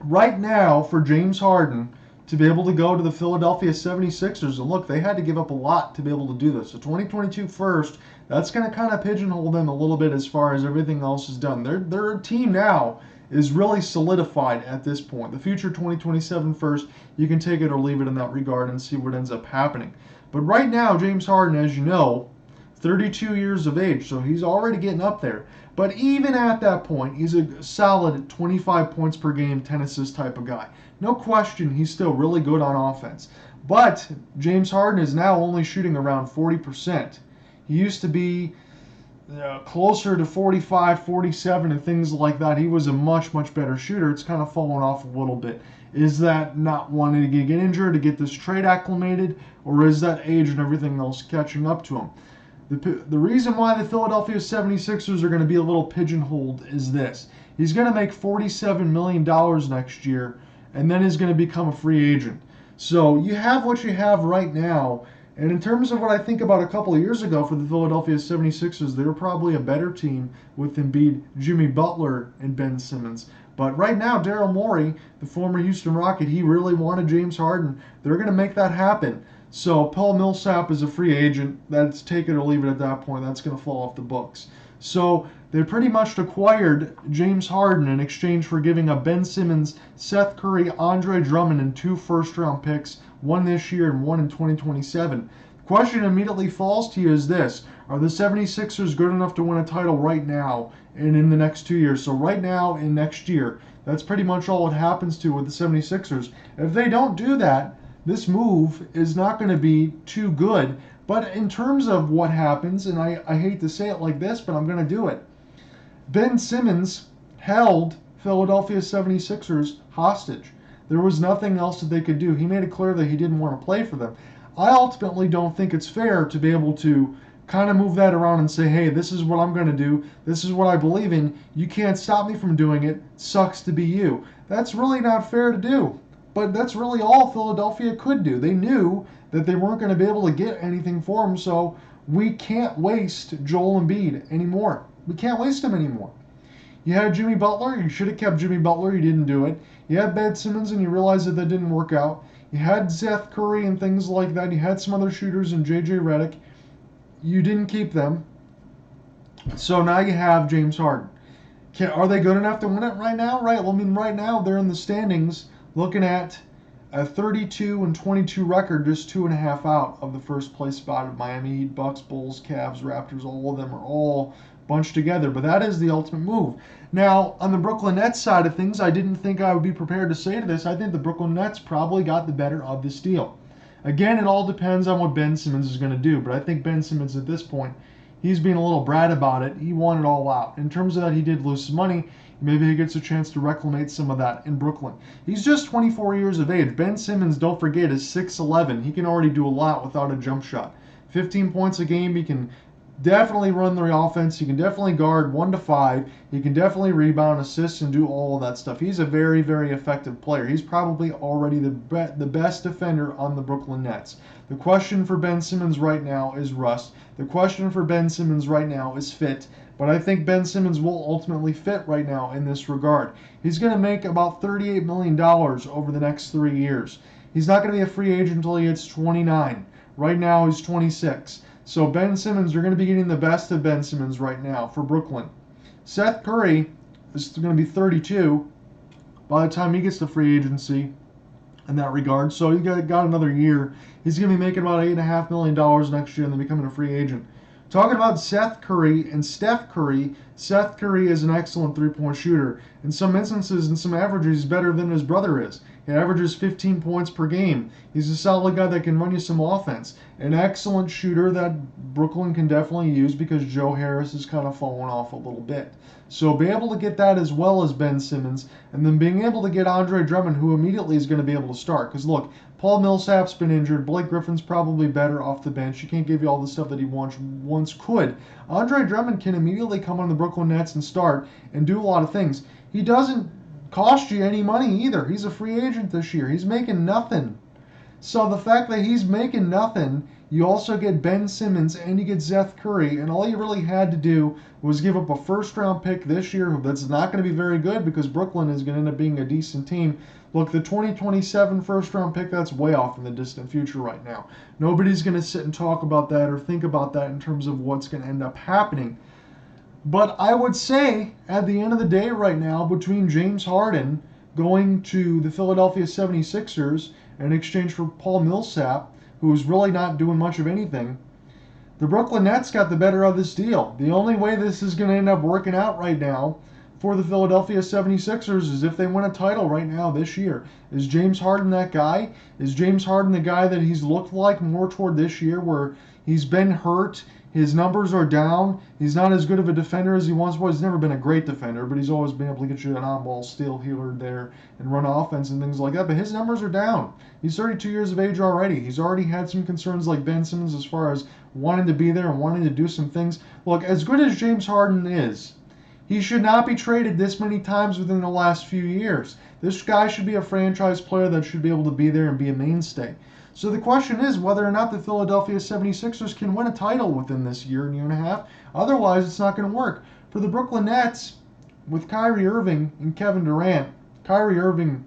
right now, for James Harden to be able to go to the Philadelphia 76ers, and look, they had to give up a lot to be able to do this. So 2022 first, that's going to kind of pigeonhole them a little bit as far as everything else is done. Their team now is really solidified at this point. The future 2027 first, you can take it or leave it in that regard and see what ends up happening. But right now, James Harden, as you know, 32 years of age, so he's already getting up there. But even at that point, he's a solid 25 points per game, 10 assists type of guy. No question, he's still really good on offense. But James Harden is now only shooting around 40%. He used to be closer to 45, 47, and things like that. He was a much, much better shooter. It's kind of fallen off a little bit. Is that not wanting to get injured, to get this trade acclimated, or is that age and everything else catching up to him? The reason why the Philadelphia 76ers are going to be a little pigeonholed is this. He's going to make $47 million next year, and then he's going to become a free agent. So you have what you have right now. And in terms of what I think about a couple of years ago for the Philadelphia 76ers, they were probably a better team with Embiid, Jimmy Butler, and Ben Simmons. But right now, Daryl Morey, the former Houston Rocket, he really wanted James Harden. They're going to make that happen. So Paul Millsap is a free agent. That's take it or leave it at that point. That's going to fall off the books. So they pretty much acquired James Harden in exchange for giving up Ben Simmons, Seth Curry, Andre Drummond, and 2 first-round picks, one this year and one in 2027. The question immediately falls to you is this. Are the 76ers good enough to win a title right now and in the next 2 years? So right now and next year, that's pretty much all it happens to with the 76ers. If they don't do that, this move is not going to be too good. But in terms of what happens, and I hate to say it like this, but I'm going to do it. Ben Simmons held Philadelphia 76ers hostage. There was nothing else that they could do. He made it clear that he didn't want to play for them. I ultimately don't think it's fair to be able to kind of move that around and say, hey, this is what I'm going to do. This is what I believe in. You can't stop me from doing it. Sucks to be you. That's really not fair to do. But that's really all Philadelphia could do. They knew that they weren't going to be able to get anything for him, so we can't waste Joel Embiid anymore. We can't waste him anymore. You had Jimmy Butler. You should have kept Jimmy Butler. You didn't do it. You had Ben Simmons, and you realized that didn't work out. You had Seth Curry and things like that. You had some other shooters and J.J. Redick. You didn't keep them. So now you have James Harden. Are they good enough to win it right now? Right. Well, I mean, right now they're in the standings looking at a 32-22 record, just 2.5 out of the first place spot of Miami Heat, Bucks, Bulls, Cavs, Raptors. All of them are all bunched together. But that is the ultimate move. Now, on the Brooklyn Nets side of things, I didn't think I would be prepared to say to this. I think the Brooklyn Nets probably got the better of this deal. Again, it all depends on what Ben Simmons is going to do. But I think Ben Simmons at this point, he's being a little brat about it. He won it all out. In terms of that, he did lose some money. Maybe he gets a chance to reclaim some of that in Brooklyn. He's just 24 years of age. Ben Simmons, don't forget, is 6'11". He can already do a lot without a jump shot. 15 points a game. He can definitely run the offense. He can definitely guard 1 to 5. He can definitely rebound, assist, and do all of that stuff. He's a very, very effective player. He's probably already the best defender on the Brooklyn Nets. The question for Ben Simmons right now is rust. The question for Ben Simmons right now is fit. But I think Ben Simmons will ultimately fit right now in this regard. He's going to make about $38 million over the next 3 years. He's not going to be a free agent until he hits 29. Right now he's 26. So Ben Simmons, you're going to be getting the best of Ben Simmons right now for Brooklyn. Seth Curry is going to be 32 by the time he gets to free agency. in that regard. So he got another year. He's going to be making about $8.5 million next year and then becoming a free agent. Talking about Seth Curry and Steph Curry, Seth Curry is an excellent three-point shooter. In some instances, in some averages, he's better than his brother is. He averages 15 points per game. He's a solid guy that can run you some offense. An excellent shooter that Brooklyn can definitely use because Joe Harris is kind of falling off a little bit. So be able to get that as well as Ben Simmons, and then being able to get Andre Drummond, who immediately is going to be able to start. Because look, Paul Millsap's been injured. Blake Griffin's probably better off the bench. He can't give you all the stuff that he once could. Andre Drummond can immediately come on the Brooklyn Nets and start and do a lot of things. He doesn't cost you any money either. He's a free agent this year. He's making nothing. So the fact that he's making nothing, you also get Ben Simmons and you get Seth Curry, and all you really had to do was give up a first-round pick this year that's not going to be very good because Brooklyn is going to end up being a decent team. Look, the 2027 first-round pick, that's way off in the distant future right now. Nobody's going to sit and talk about that or think about that in terms of what's going to end up happening. But I would say, at the end of the day right now, between James Harden going to the Philadelphia 76ers in exchange for Paul Millsap, who's really not doing much of anything, the Brooklyn Nets got the better of this deal. The only way this is going to end up working out right now for the Philadelphia 76ers is if they win a title right now this year. Is James Harden that guy? Is James Harden the guy that he's looked like more toward this year where he's been hurt, his numbers are down, he's not as good of a defender as he once was. He's never been a great defender, but he's always been able to get you an on-ball steal here and there and run offense and things like that. But his numbers are down. He's 32 years of age already. He's already had some concerns like Ben Simmons as far as wanting to be there and wanting to do some things. Look, as good as James Harden is, he should not be traded this many times within the last few years. This guy should be a franchise player that should be able to be there and be a mainstay. So the question is whether or not the Philadelphia 76ers can win a title within this year and a half. Otherwise, it's not going to work. For the Brooklyn Nets, with Kyrie Irving and Kevin Durant, Kyrie Irving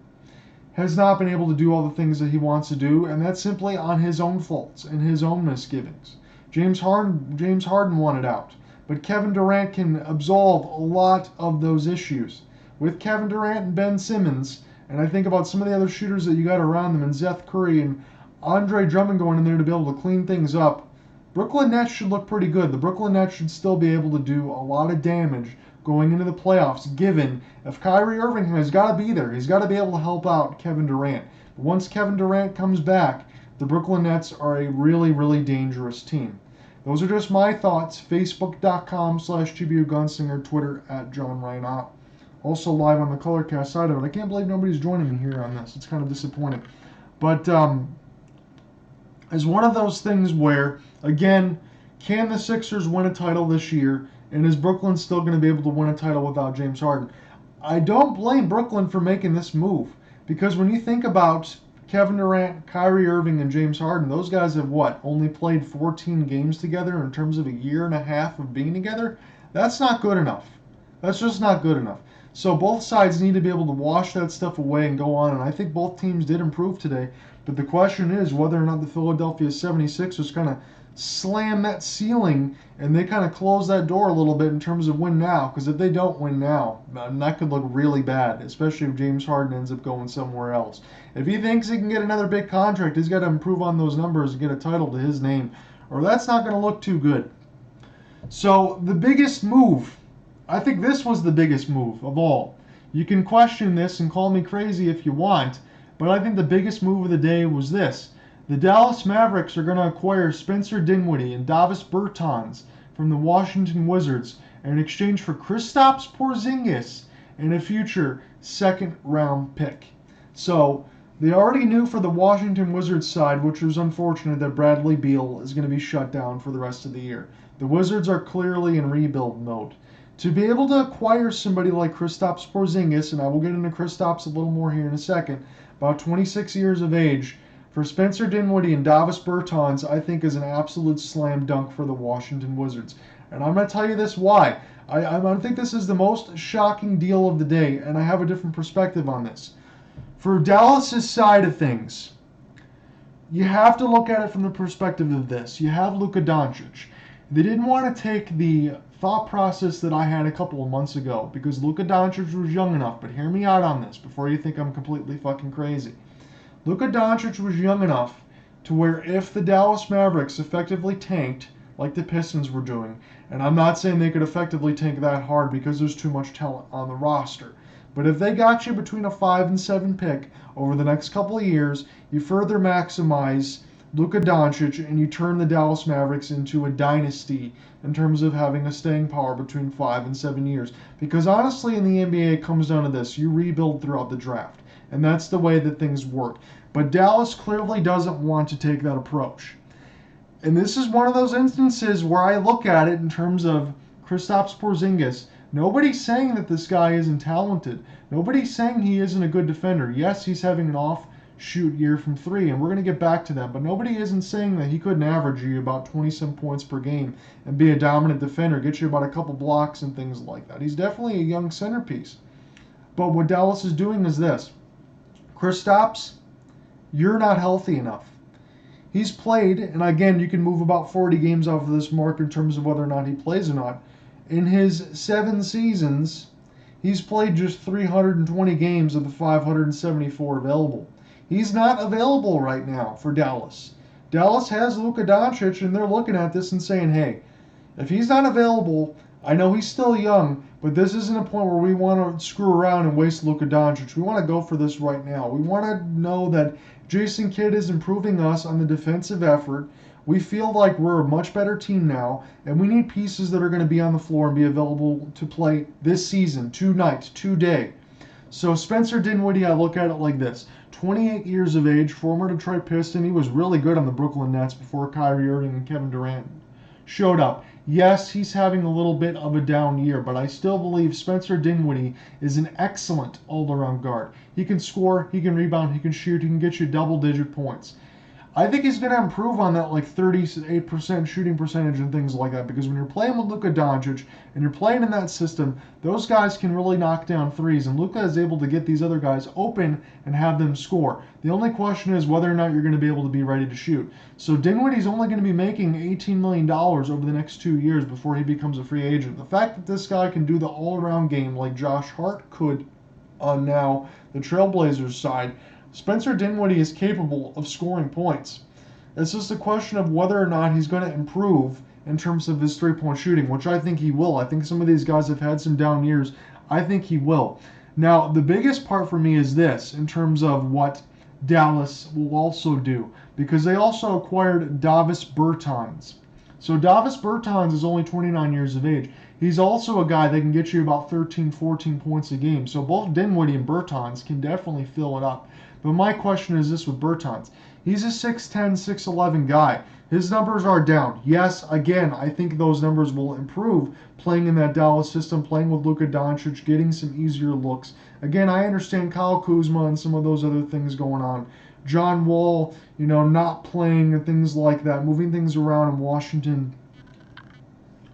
has not been able to do all the things that he wants to do, and that's simply on his own faults and his own misgivings. James Harden wanted out, but Kevin Durant can absolve a lot of those issues. With Kevin Durant and Ben Simmons, and I think about some of the other shooters that you got around them, and Seth Curry and Andre Drummond going in there to be able to clean things up, Brooklyn Nets should look pretty good. The Brooklyn Nets should still be able to do a lot of damage going into the playoffs, given if Kyrie Irving has got to be there, he's got to be able to help out Kevin Durant. But once Kevin Durant comes back, the Brooklyn Nets are a really, really dangerous team. Those are just my thoughts. Facebook.com/GBUGunslinger, Twitter @JohnReinott. Also live on the Colorcast side of it. I can't believe nobody's joining me here on this. It's kind of disappointing. But it's one of those things where, again, can the Sixers win a title this year? And is Brooklyn still going to be able to win a title without James Harden? I don't blame Brooklyn for making this move. Because when you think about Kevin Durant, Kyrie Irving, and James Harden, those guys have only played 14 games together in terms of a year and a half of being together? That's not good enough. That's just not good enough. So both sides need to be able to wash that stuff away and go on. And I think both teams did improve today. But the question is whether or not the Philadelphia 76ers kind of slam that ceiling and they kind of close that door a little bit in terms of win now. Because if they don't win now, that could look really bad, especially if James Harden ends up going somewhere else. If he thinks he can get another big contract, he's got to improve on those numbers and get a title to his name, or that's not going to look too good. So the biggest move, I think this was the biggest move of all. You can question this and call me crazy if you want, but I think the biggest move of the day was this. The Dallas Mavericks are going to acquire Spencer Dinwiddie and Davis Bertans from the Washington Wizards in exchange for Kristaps Porzingis and a future second-round pick. So they already knew for the Washington Wizards side, which was unfortunate, that Bradley Beal is going to be shut down for the rest of the year. The Wizards are clearly in rebuild mode. To be able to acquire somebody like Kristaps Porzingis, and I will get into Kristaps a little more here in a second, about 26 years of age, for Spencer Dinwiddie and Davis Bertans, I think is an absolute slam dunk for the Washington Wizards. And I'm going to tell you this why. I think this is the most shocking deal of the day, and I have a different perspective on this. For Dallas' side of things, you have to look at it from the perspective of this. You have Luka Doncic. They didn't want to take the thought process that I had a couple of months ago because Luka Doncic was young enough, but hear me out on this before you think I'm completely fucking crazy. Luka Doncic was young enough to where if the Dallas Mavericks effectively tanked, like the Pistons were doing, and I'm not saying they could effectively tank that hard because there's too much talent on the roster, but if they got you between a 5 and 7 pick over the next couple of years, you further maximize Luka Doncic and you turn the Dallas Mavericks into a dynasty in terms of having a staying power between 5 and 7 years. Because honestly, in the NBA, it comes down to this: you rebuild throughout the draft. And that's the way that things work. But Dallas clearly doesn't want to take that approach. And this is one of those instances where I look at it in terms of Kristaps Porzingis. Nobody's saying that this guy isn't talented. Nobody's saying he isn't a good defender. Yes, he's having an off-shoot year from three, and we're going to get back to that. But nobody isn't saying that he couldn't average you about 20-some points per game and be a dominant defender, get you about a couple blocks and things like that. He's definitely a young centerpiece. But what Dallas is doing is this: Kristaps, you're not healthy enough. He's played, and again, you can move about 40 games off of this mark in terms of whether or not he plays or not. In his 7 seasons, he's played just 320 games of the 574 available. He's not available right now for Dallas. Dallas has Luka Doncic, and they're looking at this and saying, hey, if he's not available, I know he's still young, but this isn't a point where we want to screw around and waste Luka Doncic. We want to go for this right now. We want to know that Jason Kidd is improving us on the defensive effort. We feel like we're a much better team now, and we need pieces that are going to be on the floor and be available to play this season, tonight, today. So Spencer Dinwiddie, I look at it like this: 28 years of age, former Detroit Piston. He was really good on the Brooklyn Nets before Kyrie Irving and Kevin Durant showed up. Yes, he's having a little bit of a down year, but I still believe Spencer Dinwiddie is an excellent all-around guard. He can score, he can rebound, he can shoot, he can get you double-digit points. I think he's going to improve on that like 38% shooting percentage and things like that, because when you're playing with Luka Doncic and you're playing in that system, those guys can really knock down threes, and Luka is able to get these other guys open and have them score. The only question is whether or not you're going to be able to be ready to shoot. So Dinwiddie's only going to be making $18 million over the next 2 years before he becomes a free agent. The fact that this guy can do the all-around game like Josh Hart could on now the Trailblazers side, Spencer Dinwiddie is capable of scoring points. It's just a question of whether or not he's going to improve in terms of his three-point shooting, which I think he will. I think some of these guys have had some down years. I think he will. Now, the biggest part for me is this, in terms of what Dallas will also do, because they also acquired Davis Bertans. So Davis Bertans is only 29 years of age. He's also a guy that can get you about 13, 14 points a game. So both Dinwiddie and Bertans can definitely fill it up. But my question is this with Bertans: he's a 6'10", 6'11 guy. His numbers are down. Yes, again, I think those numbers will improve playing in that Dallas system, playing with Luka Doncic, getting some easier looks. Again, I understand Kyle Kuzma and some of those other things going on. John Wall, not playing and things like that, moving things around in Washington.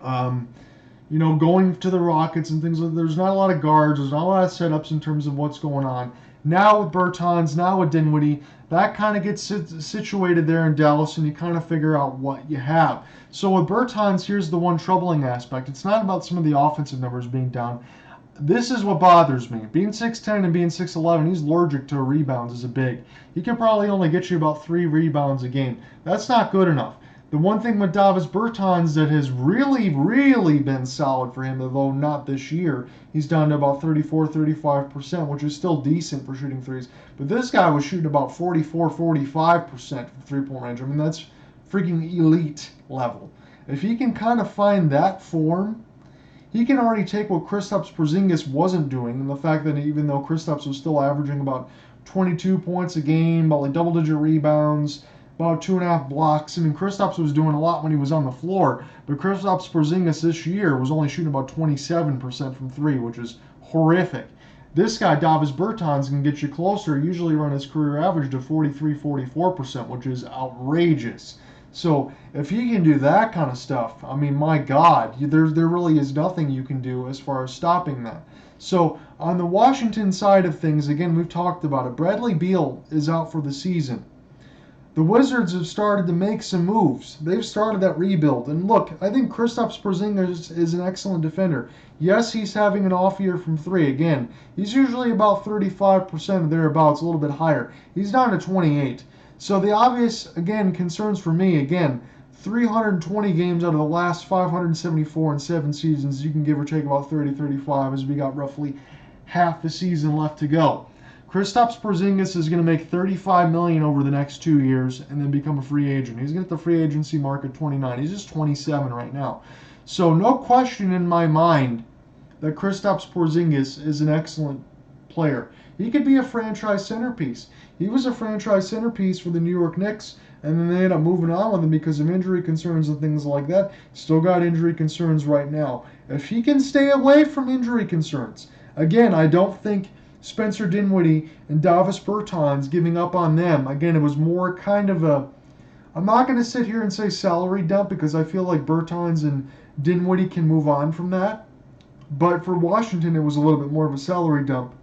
Going to the Rockets and things like that. There's not a lot of guards. There's not a lot of setups in terms of what's going on. Now with Bertans, now with Dinwiddie, that kind of gets situated there in Dallas, and you kind of figure out what you have. So with Bertans, here's the one troubling aspect. It's not about some of the offensive numbers being down. This is what bothers me. Being 6'10 and being 6'11, he's allergic to rebounds as a big. He can probably only get you about 3 rebounds a game. That's not good enough. The one thing with Davis Bertans that has really, really been solid for him, although not this year, he's down to about 34, 35%, which is still decent for shooting threes. But this guy was shooting about 44, 45% from three-point range. I mean, that's freaking elite level. If he can kind of find that form, he can already take what Kristaps Porzingis wasn't doing, and the fact that even though Kristaps was still averaging about 22 points a game, about like double-digit rebounds, about 2.5 blocks. I mean, Kristaps was doing a lot when he was on the floor, but Kristaps Porzingis this year was only shooting about 27% from three, which is horrific. This guy, Davis Bertans, can get you closer, usually around his career average to 43, 44%, which is outrageous. So if he can do that kind of stuff, I mean, my God, there really is nothing you can do as far as stopping that. So on the Washington side of things, again, we've talked about it. Bradley Beal is out for the season. the Wizards have started to make some moves. They've started that rebuild. And look, I think Kristaps Porzingis is an excellent defender. Yes, he's having an off year from three. Again, he's usually about 35% or thereabouts, a little bit higher. He's down to 28. So the obvious, again, concerns for me, again, 320 games out of the last 574 in 7 seasons. You can give or take about 30, 35 as we got roughly half the season left to go. Kristaps Porzingis is going to make $35 million over the next 2 years and then become a free agent. He's going to hit the free agency mark at 29. He's just 27 right now. So no question in my mind that Kristaps Porzingis is an excellent player. He could be a franchise centerpiece. He was a franchise centerpiece for the New York Knicks, and then they ended up moving on with him because of injury concerns and things like that. Still got injury concerns right now. If he can stay away from injury concerns, again, I don't think Spencer Dinwiddie and Davis Bertans giving up on them. Again, it was more kind of a, I'm not going to sit here and say salary dump because I feel like Bertans and Dinwiddie can move on from that. But for Washington, it was a little bit more of a salary dump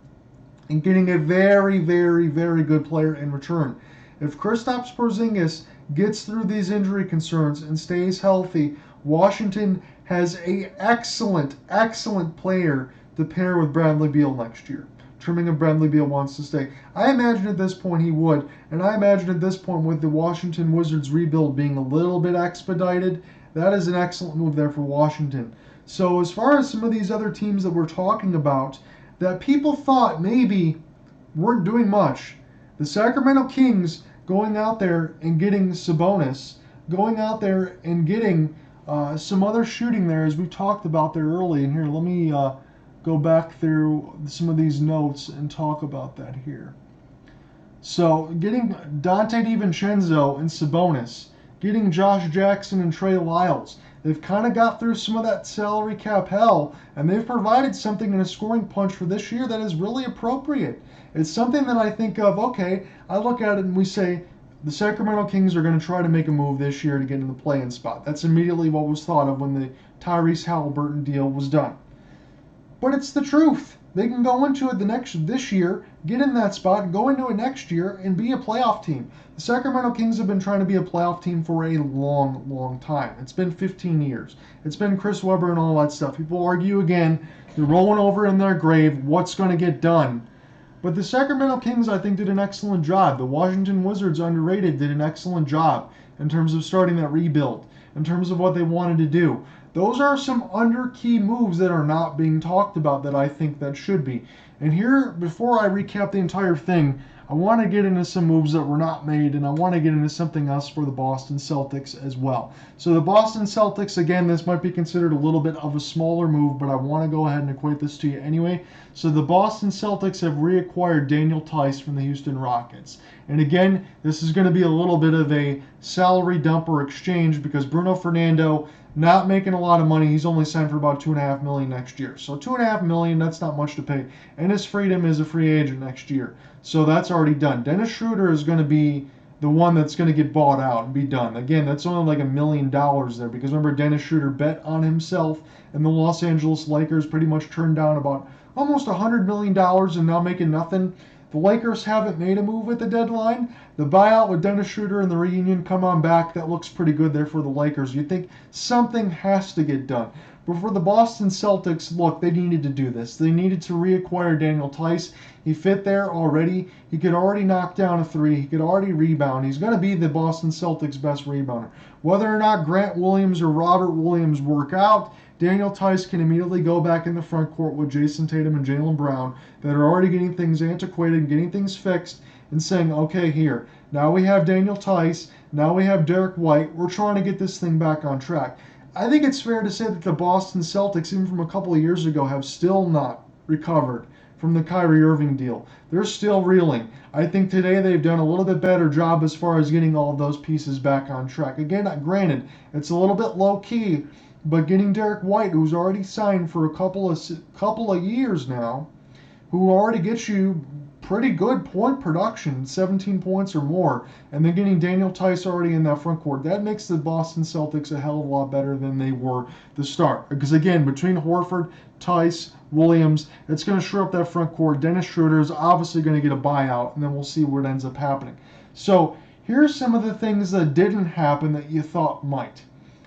and getting a very, very, very good player in return. If Kristaps Porzingis gets through these injury concerns and stays healthy, Washington has an excellent, excellent player to pair with Bradley Beal next year. Trimming if Bradley Beal wants to stay. I imagine at this point he would, and I imagine at this point with the Washington Wizards rebuild being a little bit expedited, that is an excellent move there for Washington. So as far as some of these other teams that we're talking about that people thought maybe weren't doing much, the Sacramento Kings going out there and getting Sabonis, going out there and getting some other shooting there as we talked about there early. And here, let me go back through some of these notes and talk about that here. So getting Dante DiVincenzo and Sabonis, getting Josh Jackson and Trey Lyles. They've kind of got through some of that salary cap hell, and they've provided something in a scoring punch for this year that is really appropriate. It's something that I think of, okay, I look at it and we say, the Sacramento Kings are going to try to make a move this year to get in the play-in spot. That's immediately what was thought of when the Tyrese Halliburton deal was done. But it's the truth. They can go into it this year, get in that spot, go into it next year, and be a playoff team. The Sacramento Kings have been trying to be a playoff team for a long, long time. It's been 15 years. It's been Chris Webber and all that stuff. People argue again, they're rolling over in their grave, what's going to get done? But the Sacramento Kings, I think, did an excellent job. The Washington Wizards, underrated, did an excellent job in terms of starting that rebuild, in terms of what they wanted to do. Those are some under-key moves that are not being talked about that I think that should be. And here, before I recap the entire thing, I want to get into some moves that were not made, and I want to get into something else for the Boston Celtics as well. So the Boston Celtics, again, this might be considered a little bit of a smaller move, but I want to go ahead and equate this to you anyway. So the Boston Celtics have reacquired Daniel Theis from the Houston Rockets. And again, this is going to be a little bit of a salary dump or exchange because Bruno Fernando, not making a lot of money. He's only signed for about $2.5 million next year. So $2.5 million, that's not much to pay. And his freedom is a free agent next year. So that's already done. Dennis Schroeder is going to be the one that's going to get bought out and be done. Again, that's only like $1 million there because remember, Dennis Schroeder bet on himself, and the Los Angeles Lakers pretty much turned down about almost $100 million and now making nothing. The Lakers haven't made a move at the deadline. The buyout with Dennis Schroeder and the reunion come on back. That looks pretty good there for the Lakers. You think something has to get done. But for the Boston Celtics, look, they needed to do this. They needed to reacquire Daniel Theis. He fit there already. He could already knock down a three. He could already rebound. He's going to be the Boston Celtics' best rebounder. Whether or not Grant Williams or Robert Williams work out, Daniel Theis can immediately go back in the front court with Jason Tatum and Jaylen Brown that are already getting things antiquated, getting things fixed, and saying, okay, here, now we have Daniel Theis, now we have Derek White, we're trying to get this thing back on track. I think it's fair to say that the Boston Celtics, even from a couple of years ago, have still not recovered from the Kyrie Irving deal. They're still reeling. I think today they've done a little bit better job as far as getting all of those pieces back on track. Again, granted, it's a little bit low-key, but getting Derek White, who's already signed for a couple of years now, who already gets you pretty good point production, 17 points or more, and then getting Daniel Theis already in that front court, that makes the Boston Celtics a hell of a lot better than they were to start. Because again, between Horford, Theis, Williams, it's going to shore up that front court. Dennis Schroeder is obviously going to get a buyout, and then we'll see what ends up happening. So Here's some of the things that didn't happen that you thought might.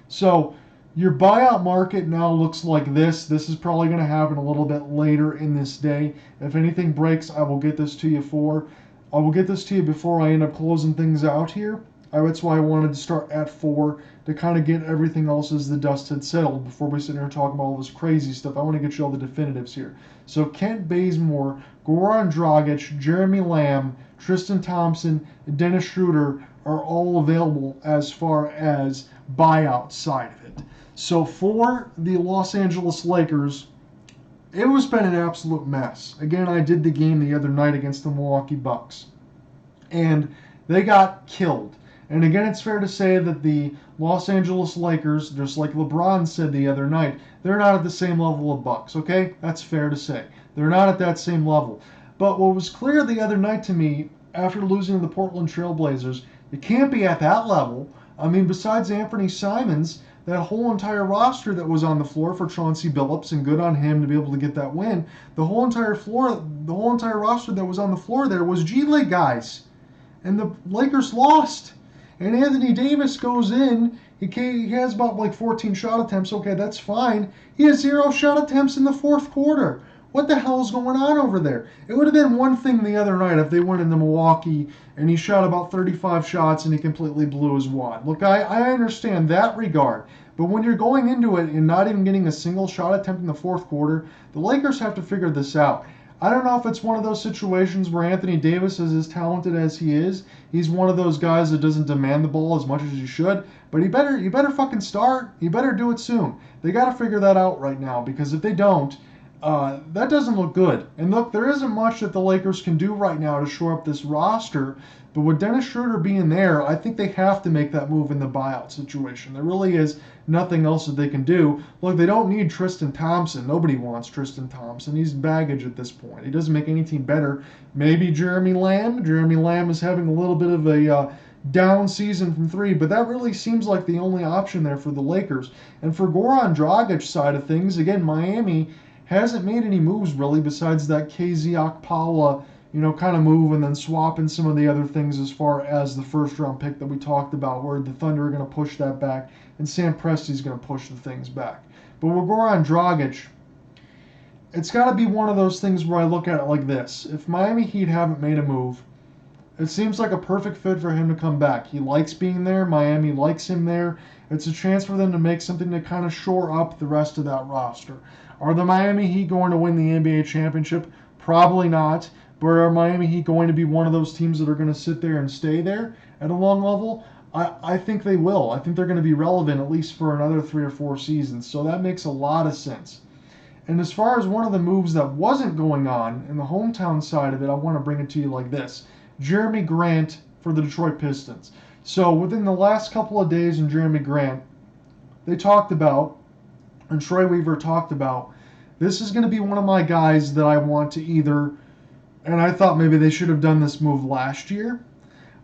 So your buyout market now looks like this. This is probably going to happen a little bit later in this day. If anything breaks, I will get this to you I will get this to you before I end up closing things out here. That's why I wanted to start at 4 to kind of get everything else as the dust had settled before we sit here and talk about all this crazy stuff. I want to get you all the definitives here. So Kent Bazemore, Goran Dragic, Jeremy Lamb, Tristan Thompson, and Dennis Schroeder are all available as far as buyout side of it. So for the Los Angeles Lakers, it was been an absolute mess. Again, I did the game the other night against the Milwaukee Bucks, and they got killed. And again, it's fair to say that the Los Angeles Lakers, just like LeBron said the other night, they're not at the same level of Bucks, okay? That's fair to say. They're not at that same level. But what was clear the other night to me, after losing to the Portland Trailblazers, it can't be at that level. I mean, besides Anthony Simons, that whole entire roster that was on the floor for Chauncey Billups, and good on him to be able to get that win, the whole entire roster that was on the floor there was G League guys. And the Lakers lost. And Anthony Davis goes in. He has about like 14 shot attempts. Okay, that's fine. He has 0 shot attempts in the fourth quarter. What the hell is going on over there? It would have been one thing the other night if they went into Milwaukee and he shot about 35 shots and he completely blew his wad. Look, I understand that regard. But when you're going into it and not even getting a single shot attempt in the fourth quarter, the Lakers have to figure this out. I don't know if it's one of those situations where Anthony Davis is as talented as he is. He's one of those guys that doesn't demand the ball as much as he should. But you better fucking start. You better do it soon. They got to figure that out right now, because if they don't, that doesn't look good. And look, there isn't much that the Lakers can do right now to shore up this roster. But with Dennis Schroeder being there, I think they have to make that move in the buyout situation. There really is nothing else that they can do. Look, they don't need Tristan Thompson. Nobody wants Tristan Thompson. He's baggage at this point. He doesn't make any team better. Maybe Jeremy Lamb. Jeremy Lamb is having a little bit of a down season from 3, but that really seems like the only option there for the Lakers. And for Goran Dragic side of things, again, Miami hasn't made any moves really besides that KZ Okpala, kind of move, and then swapping some of the other things as far as the first round pick that we talked about, where the Thunder are going to push that back and Sam Presti's going to push the things back. But with Goran Dragic, it's got to be one of those things where I look at it like this. If Miami Heat haven't made a move, it seems like a perfect fit for him to come back. He likes being there. Miami likes him there. It's a chance for them to make something to kind of shore up the rest of that roster. Are the Miami Heat going to win the NBA championship? Probably not. But are Miami Heat going to be one of those teams that are going to sit there and stay there at a long level? I think they will. I think they're going to be relevant at least for another 3 or 4 seasons. So that makes a lot of sense. And as far as one of the moves that wasn't going on in the hometown side of it, I want to bring it to you like this. Jeremy Grant for the Detroit Pistons. So within the last couple of days in Jeremy Grant, they talked about, and Troy Weaver talked about, this is going to be one of my guys that I want to either, and I thought maybe they should have done this move last year,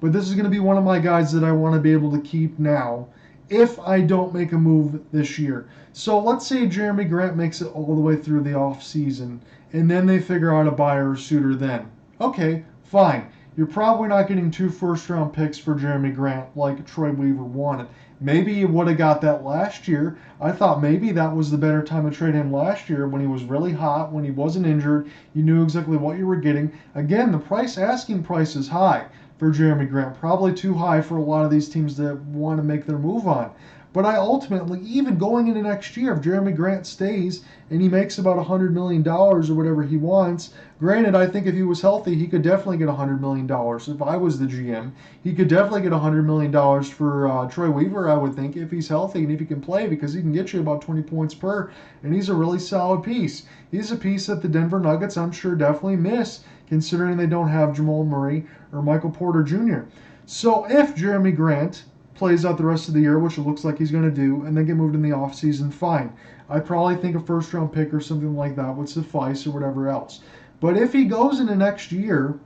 but this is going to be one of my guys that I want to be able to keep now if I don't make a move this year. So let's say Jeremy Grant makes it all the way through the offseason, and then they figure out a buyer or suitor then. Okay, fine. You're probably not getting 2 first-round picks for Jeremy Grant like Troy Weaver wanted. Maybe you would have got that last year. I thought maybe that was the better time to trade him last year when he was really hot, when he wasn't injured. You knew exactly what you were getting. Again, the asking price is high for Jeremy Grant. Probably too high for a lot of these teams that want to make their move on. But I ultimately, even going into next year, if Jeremy Grant stays and he makes about $100 million or whatever he wants, granted, I think if he was healthy, he could definitely get $100 million. If I was the GM, he could definitely get $100 million for Troy Weaver, I would think, if he's healthy and if he can play, because he can get you about 20 points per, and he's a really solid piece. He's a piece that the Denver Nuggets, I'm sure, definitely miss, considering they don't have Jamal Murray or Michael Porter Jr. So if Jeremy Grant plays out the rest of the year, which it looks like he's going to do, and then get moved in the offseason, fine. I probably think a first-round pick or something like that would suffice, or whatever else. But if he goes into next year,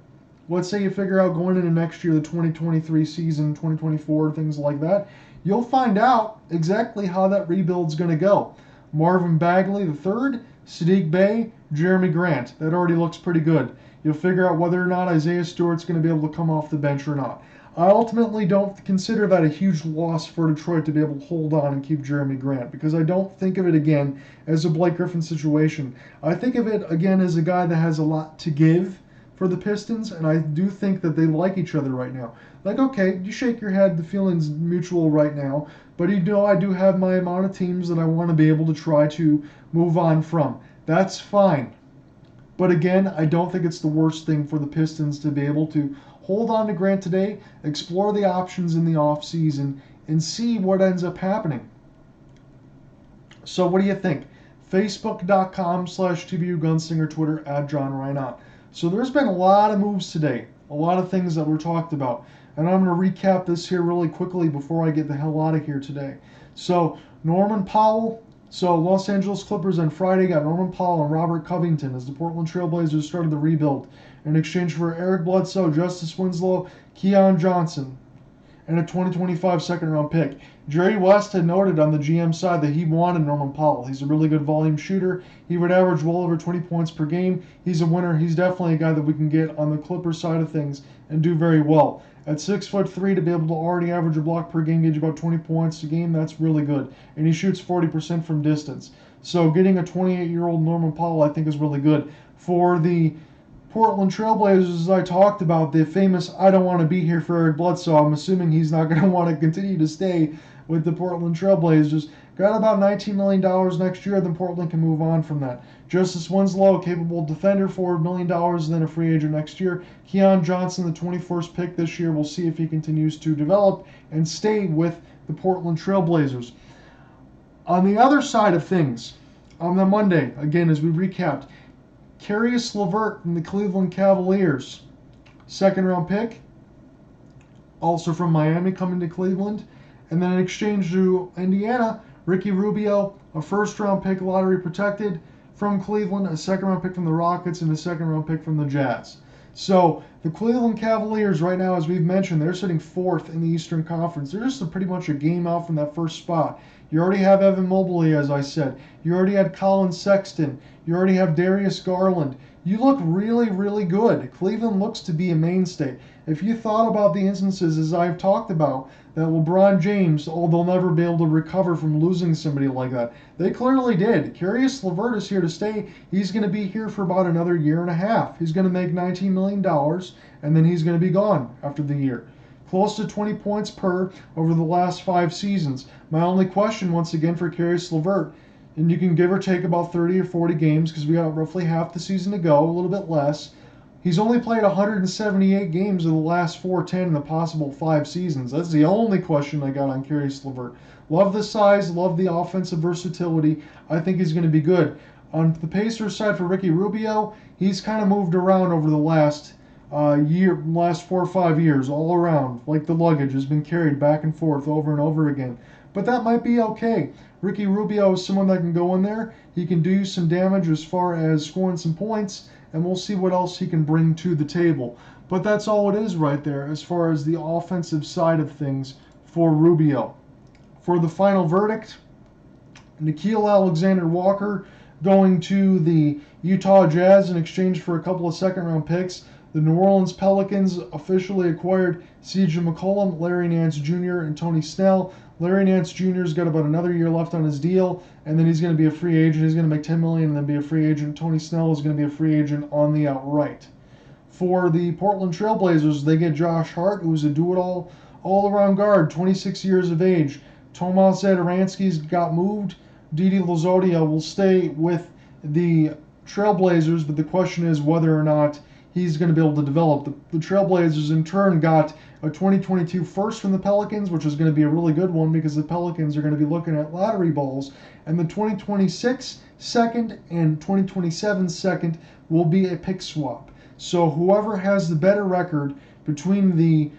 let's say you figure out going into next year, the 2023 season, 2024, things like that, you'll find out exactly how that rebuild's going to go. Marvin Bagley III, Saddiq Bey, Jeremy Grant. That already looks pretty good. You'll figure out whether or not Isaiah Stewart's going to be able to come off the bench or not. I ultimately don't consider that a huge loss for Detroit to be able to hold on and keep Jeremy Grant, because I don't think of it again as a Blake Griffin situation. I think of it again as a guy that has a lot to give for the Pistons, and I do think that they like each other right now. Like, okay, you shake your head, the feeling's mutual right now, but you know I do have my amount of teams that I want to be able to try to move on from. That's fine. But again, I don't think it's the worst thing for the Pistons to be able to hold on to Grant today, explore the options in the offseason, and see what ends up happening. So what do you think? Facebook.com/TBU Gunslinger, Twitter @John Reinott. So there's been a lot of moves today, a lot of things that were talked about. And I'm going to recap this here really quickly before I get the hell out of here today. So Norman Powell, Los Angeles Clippers on Friday got Norman Powell and Robert Covington as the Portland Trailblazers started the rebuild in exchange for Eric Bledsoe, Justice Winslow, Keon Johnson, and a 2025 second-round pick. Jerry West had noted on the GM side that he wanted Norman Powell. He's a really good volume shooter. He would average well over 20 points per game. He's a winner. He's definitely a guy that we can get on the Clippers side of things and do very well. At 6'3", to be able to already average a block per game, gauge about 20 points a game, that's really good. And he shoots 40% from distance. So getting a 28-year-old Norman Powell, I think, is really good. For the Portland Trailblazers, as I talked about, the famous "I don't want to be here" for Eric Bledsoe, I'm assuming he's not going to want to continue to stay with the Portland Trailblazers. Got about $19 million next year, then Portland can move on from that. Justice Winslow, a capable defender, $4 million, and then a free agent next year. Keon Johnson, the 21st pick this year. We'll see if he continues to develop and stay with the Portland Trailblazers. On the other side of things, on the Monday, again, as we recapped, Caris LeVert from the Cleveland Cavaliers, second-round pick, also from Miami, coming to Cleveland. And then in exchange to Indiana, Ricky Rubio, a first-round pick, lottery protected from Cleveland, a second-round pick from the Rockets, and a second-round pick from the Jazz. So the Cleveland Cavaliers right now, as we've mentioned, they're sitting fourth in the Eastern Conference. They're just pretty much a game out from that first spot. You already have Evan Mobley, as I said. You already had Colin Sexton. You already have Darius Garland. You look really, really good. Cleveland looks to be a mainstay. If you thought about the instances, as I've talked about, that LeBron James, they'll never be able to recover from losing somebody like that. They clearly did. Caris LeVert is here to stay. He's going to be here for about another year and a half. He's going to make $19 million, and then he's going to be gone after the year. Close to 20 points per over the last 5 seasons. My only question, once again, for Caris LeVert, and you can give or take about 30 or 40 games because we got roughly half the season to go, a little bit less. He's only played 178 games in the last 410 in the possible 5 seasons. That's the only question I got on Caris LeVert. Love the size, love the offensive versatility. I think he's going to be good. On the Pacers side for Ricky Rubio, he's kind of moved around over the last last 4 or 5 years, all around. Like the luggage has been carried back and forth over and over again. But that might be okay. Ricky Rubio is someone that can go in there. He can do some damage as far as scoring some points, and we'll see what else he can bring to the table. But that's all it is right there as far as the offensive side of things for Rubio. For the final verdict, Nickeil Alexander-Walker going to the Utah Jazz in exchange for a couple of second-round picks. The New Orleans Pelicans officially acquired C.J. McCollum, Larry Nance Jr., and Tony Snell. Larry Nance Jr.'s got about another year left on his deal, and then he's going to be a free agent. He's going to make $10 million and then be a free agent. Tony Snell is going to be a free agent on the outright. For the Portland Trailblazers, they get Josh Hart, who's a do-it-all, all-around guard, 26 years of age. Tomas Satoransky's got moved. Didi Lozodia will stay with the Trailblazers, but the question is whether or not he's going to be able to develop. The Trailblazers, in turn, got a 2022 first from the Pelicans, which is going to be a really good one because the Pelicans are going to be looking at lottery balls. And the 2026 second and 2027 second will be a pick swap. So whoever has the better record between the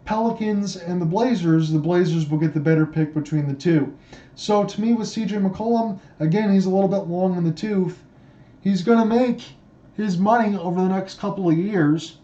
Pelicans and the Blazers will get the better pick between the two. So to me, with C.J. McCollum, again, he's a little bit long in the tooth. He's going to make his money over the next couple of years,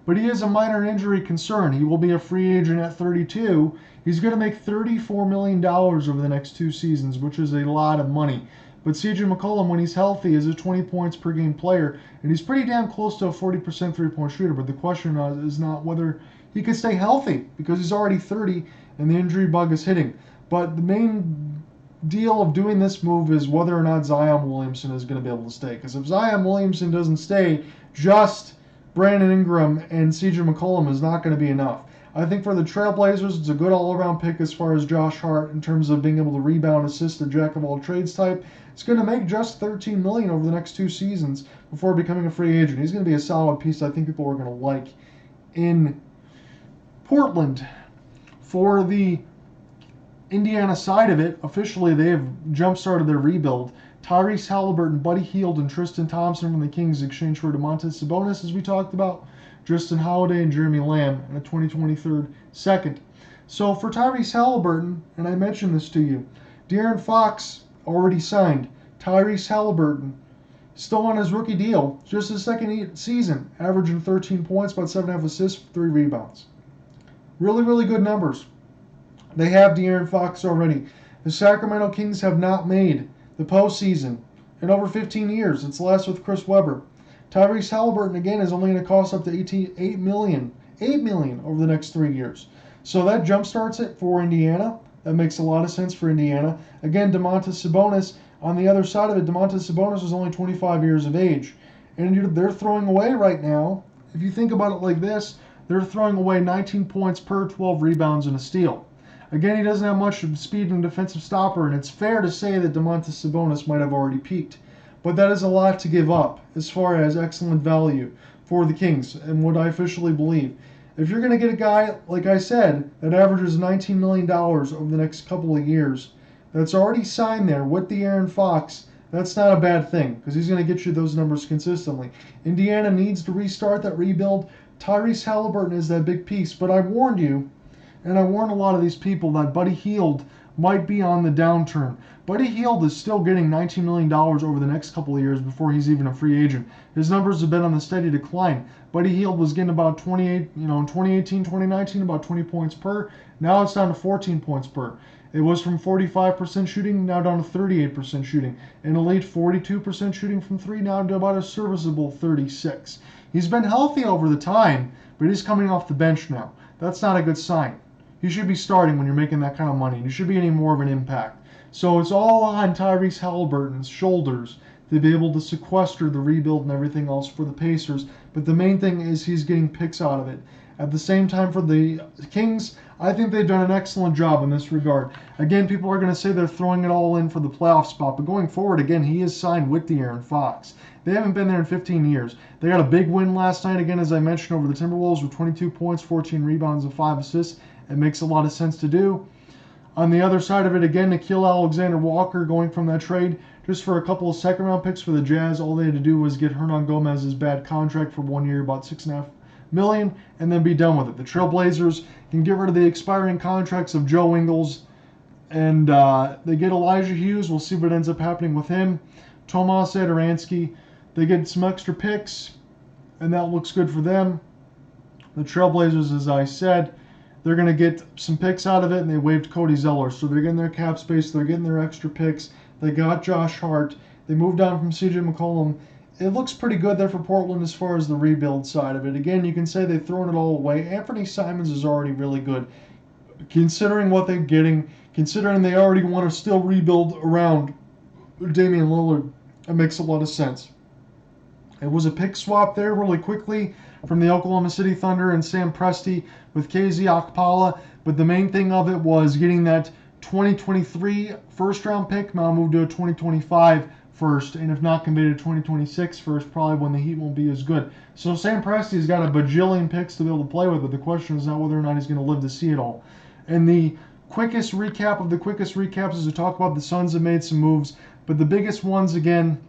but he is a minor injury concern. He will be a free agent at 32. He's going to make $34 million over the next 2 seasons, which is a lot of money. But C.J. McCollum, when he's healthy, is a 20 points per game player, and he's pretty damn close to a 40% three-point shooter. But the question is not whether he could stay healthy because he's already 30 and the injury bug is hitting. But the main deal of doing this move is whether or not Zion Williamson is going to be able to stay. Because if Zion Williamson doesn't stay, just Brandon Ingram and CJ McCollum is not going to be enough. I think for the Trailblazers, it's a good all-around pick as far as Josh Hart in terms of being able to rebound, assist, the jack-of-all-trades type. It's going to make just $13 million over the next 2 seasons before becoming a free agent. He's going to be a solid piece I think people are going to like in Portland. For the Indiana side of it, officially they have jump-started their rebuild. Tyrese Halliburton, Buddy Hield, and Tristan Thompson from the Kings exchanged for Domantas Sabonis, as we talked about, Justin Holiday, and Jeremy Lamb, and a 2023 second. So for Tyrese Halliburton, and I mentioned this to you, De'Aaron Fox already signed. Tyrese Halliburton still on his rookie deal, just his second season, averaging 13 points, about 7.5 assists, 3 rebounds. Really, really good numbers. They have De'Aaron Fox already. The Sacramento Kings have not made the postseason in over 15 years. It's last with Chris Webber. Tyrese Halliburton, again, is only going to cost up to $8 million over the next 3 years. So that jumpstarts it for Indiana. That makes a lot of sense for Indiana. Again, Domantas Sabonis, on the other side of it, Domantas Sabonis is only 25 years of age. And they're throwing away right now, if you think about it like this, they're throwing away 19 points per 12 rebounds and a steal. Again, he doesn't have much speed and defensive stopper, and it's fair to say that Domantas Sabonis might have already peaked. But that is a lot to give up as far as excellent value for the Kings, and what I officially believe. If you're going to get a guy, like I said, that averages $19 million over the next couple of years, that's already signed there with De'Aaron Fox, that's not a bad thing, because he's going to get you those numbers consistently. Indiana needs to restart that rebuild. Tyrese Halliburton is that big piece, but I warned you, and I warned a lot of these people that Buddy Hield might be on the downturn. Buddy Hield is still getting $19 million over the next couple of years before he's even a free agent. His numbers have been on the steady decline. Buddy Hield was getting about 28, in 2018, 2019, about 20 points per. Now it's down to 14 points per. It was from 45% shooting, now down to 38% shooting. An elite 42% shooting from 3, now to about a serviceable 36. He's been healthy over the time, but he's coming off the bench now. That's not a good sign. You should be starting when you're making that kind of money. You should be getting more of an impact. So it's all on Tyrese Halliburton's shoulders to be able to sequester the rebuild and everything else for the Pacers. But the main thing is he's getting picks out of it. At the same time, for the Kings, I think they've done an excellent job in this regard. Again, people are going to say they're throwing it all in for the playoff spot. But going forward, again, he is signed with De'Aaron Fox. They haven't been there in 15 years. They got a big win last night, again, as I mentioned, over the Timberwolves with 22 points, 14 rebounds, and 5 assists. It makes a lot of sense to do. On the other side of it, again, Nickeil Alexander-Walker going from that trade just for a couple of second-round picks for the Jazz. All they had to do was get Hernan Gomez's bad contract for 1 year, about $6.5 million, and then be done with it. The Trailblazers can get rid of the expiring contracts of Joe Ingles, and they get Elijah Hughes. We'll see what ends up happening with him. Tomas Satoransky. They get some extra picks, and that looks good for them. The Trailblazers, as I said, they're going to get some picks out of it, and they waived Cody Zeller. So they're getting their cap space. They're getting their extra picks. They got Josh Hart. They moved on from CJ McCollum. It looks pretty good there for Portland as far as the rebuild side of it. Again, you can say they've thrown it all away. Anthony Simons is already really good, considering what they're getting, considering they already want to still rebuild around Damian Lillard. It makes a lot of sense. It was a pick swap there really quickly from the Oklahoma City Thunder and Sam Presti with KZ Okpala, but the main thing of it was getting that 2023 first-round pick, now moved to a 2025 first, and if not, conveyed to 2026 first, probably when the Heat won't be as good. So Sam Presti's got a bajillion picks to be able to play with, but the question is not whether or not he's going to live to see it all. And the quickest recap of the quickest recaps is to talk about the Suns have made some moves, but the biggest ones, again,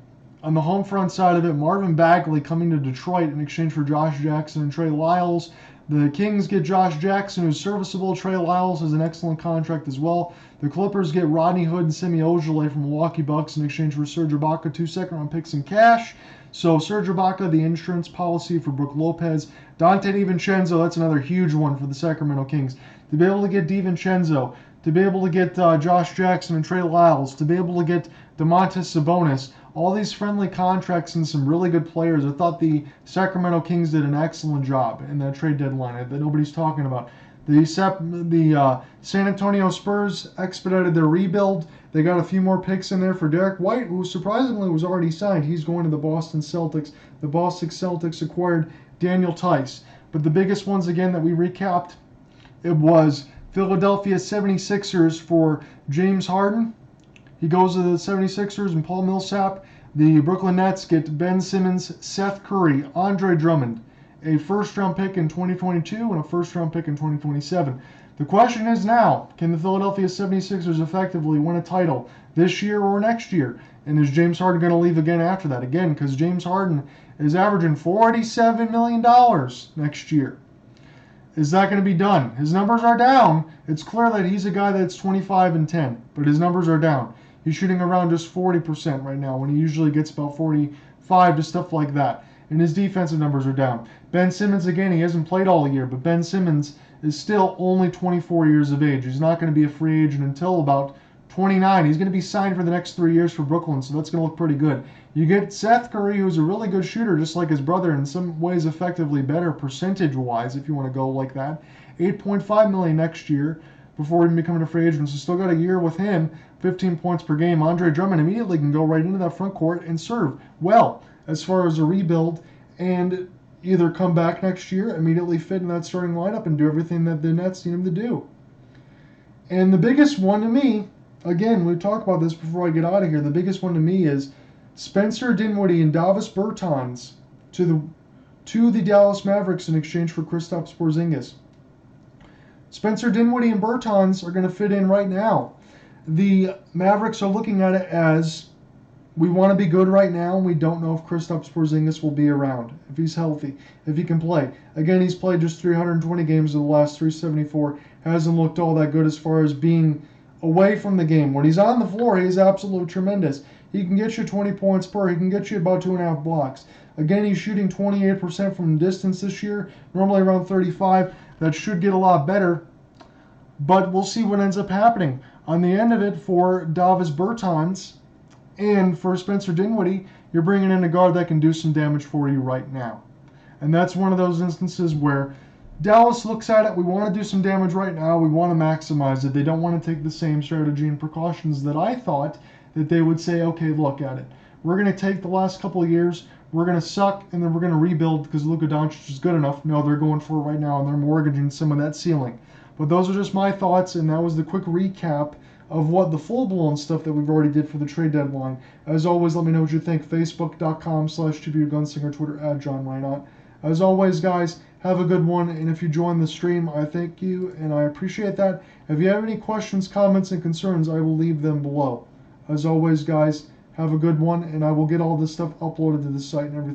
on the home front side of it, Marvin Bagley coming to Detroit in exchange for Josh Jackson and Trey Lyles. The Kings get Josh Jackson, who's serviceable. Trey Lyles has an excellent contract as well. The Clippers get Rodney Hood and Semi Ojeleye from Milwaukee Bucks in exchange for Serge Ibaka, 2 second-round picks in cash. So Serge Ibaka, the insurance policy for Brook Lopez. Dante DiVincenzo, that's another huge one for the Sacramento Kings. To be able to get DiVincenzo, to be able to get Josh Jackson and Trey Lyles, to be able to get Domantas Sabonis, all these friendly contracts and some really good players. I thought the Sacramento Kings did an excellent job in that trade deadline that nobody's talking about. The San Antonio Spurs expedited their rebuild. They got a few more picks in there for Derek White, who surprisingly was already signed. He's going to the Boston Celtics. The Boston Celtics acquired Daniel Tice. But the biggest ones, again, that we recapped, it was Philadelphia 76ers for James Harden. He goes to the 76ers and Paul Millsap. The Brooklyn Nets get Ben Simmons, Seth Curry, Andre Drummond, a first-round pick in 2022 and a first-round pick in 2027. The question is now, can the Philadelphia 76ers effectively win a title this year or next year? And is James Harden going to leave again after that? Again, because James Harden is averaging $47 million next year. Is that going to be done? His numbers are down. It's clear that he's a guy that's 25-10, but his numbers are down. He's shooting around just 40% right now when he usually gets about 45 to stuff like that. And his defensive numbers are down. Ben Simmons, again, he hasn't played all year, but Ben Simmons is still only 24 years of age. He's not going to be a free agent until about 29. He's going to be signed for the next 3 years for Brooklyn, so that's going to look pretty good. You get Seth Curry, who's a really good shooter, just like his brother, in some ways effectively better percentage-wise, if you want to go like that. $8.5 million next year before even becoming a free agent, so still got a year with him. 15 points per game. Andre Drummond immediately can go right into that front court and serve well as far as a rebuild and either come back next year, immediately fit in that starting lineup, and do everything that the Nets need him to do. And the biggest one to me, again, we talked about this before I get out of here, the biggest one to me is Spencer Dinwiddie and Davis Bertans to the Dallas Mavericks in exchange for Kristaps Porzingis. Spencer Dinwiddie and Bertans are going to fit in right now. The Mavericks are looking at it as, we want to be good right now, and we don't know if Kristaps Porzingis will be around, if he's healthy, if he can play. Again, he's played just 320 games of the last 374. Hasn't looked all that good as far as being away from the game. When he's on the floor, he is absolutely tremendous. He can get you 20 points per. He can get you about 2.5 blocks. Again, he's shooting 28% from distance this year, normally around 35. That should get a lot better, but we'll see what ends up happening. On the end of it, for Davis Bertans and for Spencer Dinwiddie, you're bringing in a guard that can do some damage for you right now. And that's one of those instances where Dallas looks at it, we want to do some damage right now, we want to maximize it. They don't want to take the same strategy and precautions that I thought that they would say, okay, look at it. We're going to take the last couple of years, we're going to suck, and then we're going to rebuild because Luka Doncic is good enough. No, they're going for it right now, and they're mortgaging some of that ceiling. But those are just my thoughts, and that was the quick recap of what the full-blown stuff that we've already did for the trade deadline. As always, let me know what you think. Facebook.com/TBUGunslinger, Twitter @JohnReinott. As always, guys, have a good one, and if you join the stream, I thank you, and I appreciate that. If you have any questions, comments, and concerns, I will leave them below. As always, guys, have a good one, and I will get all this stuff uploaded to the site and everything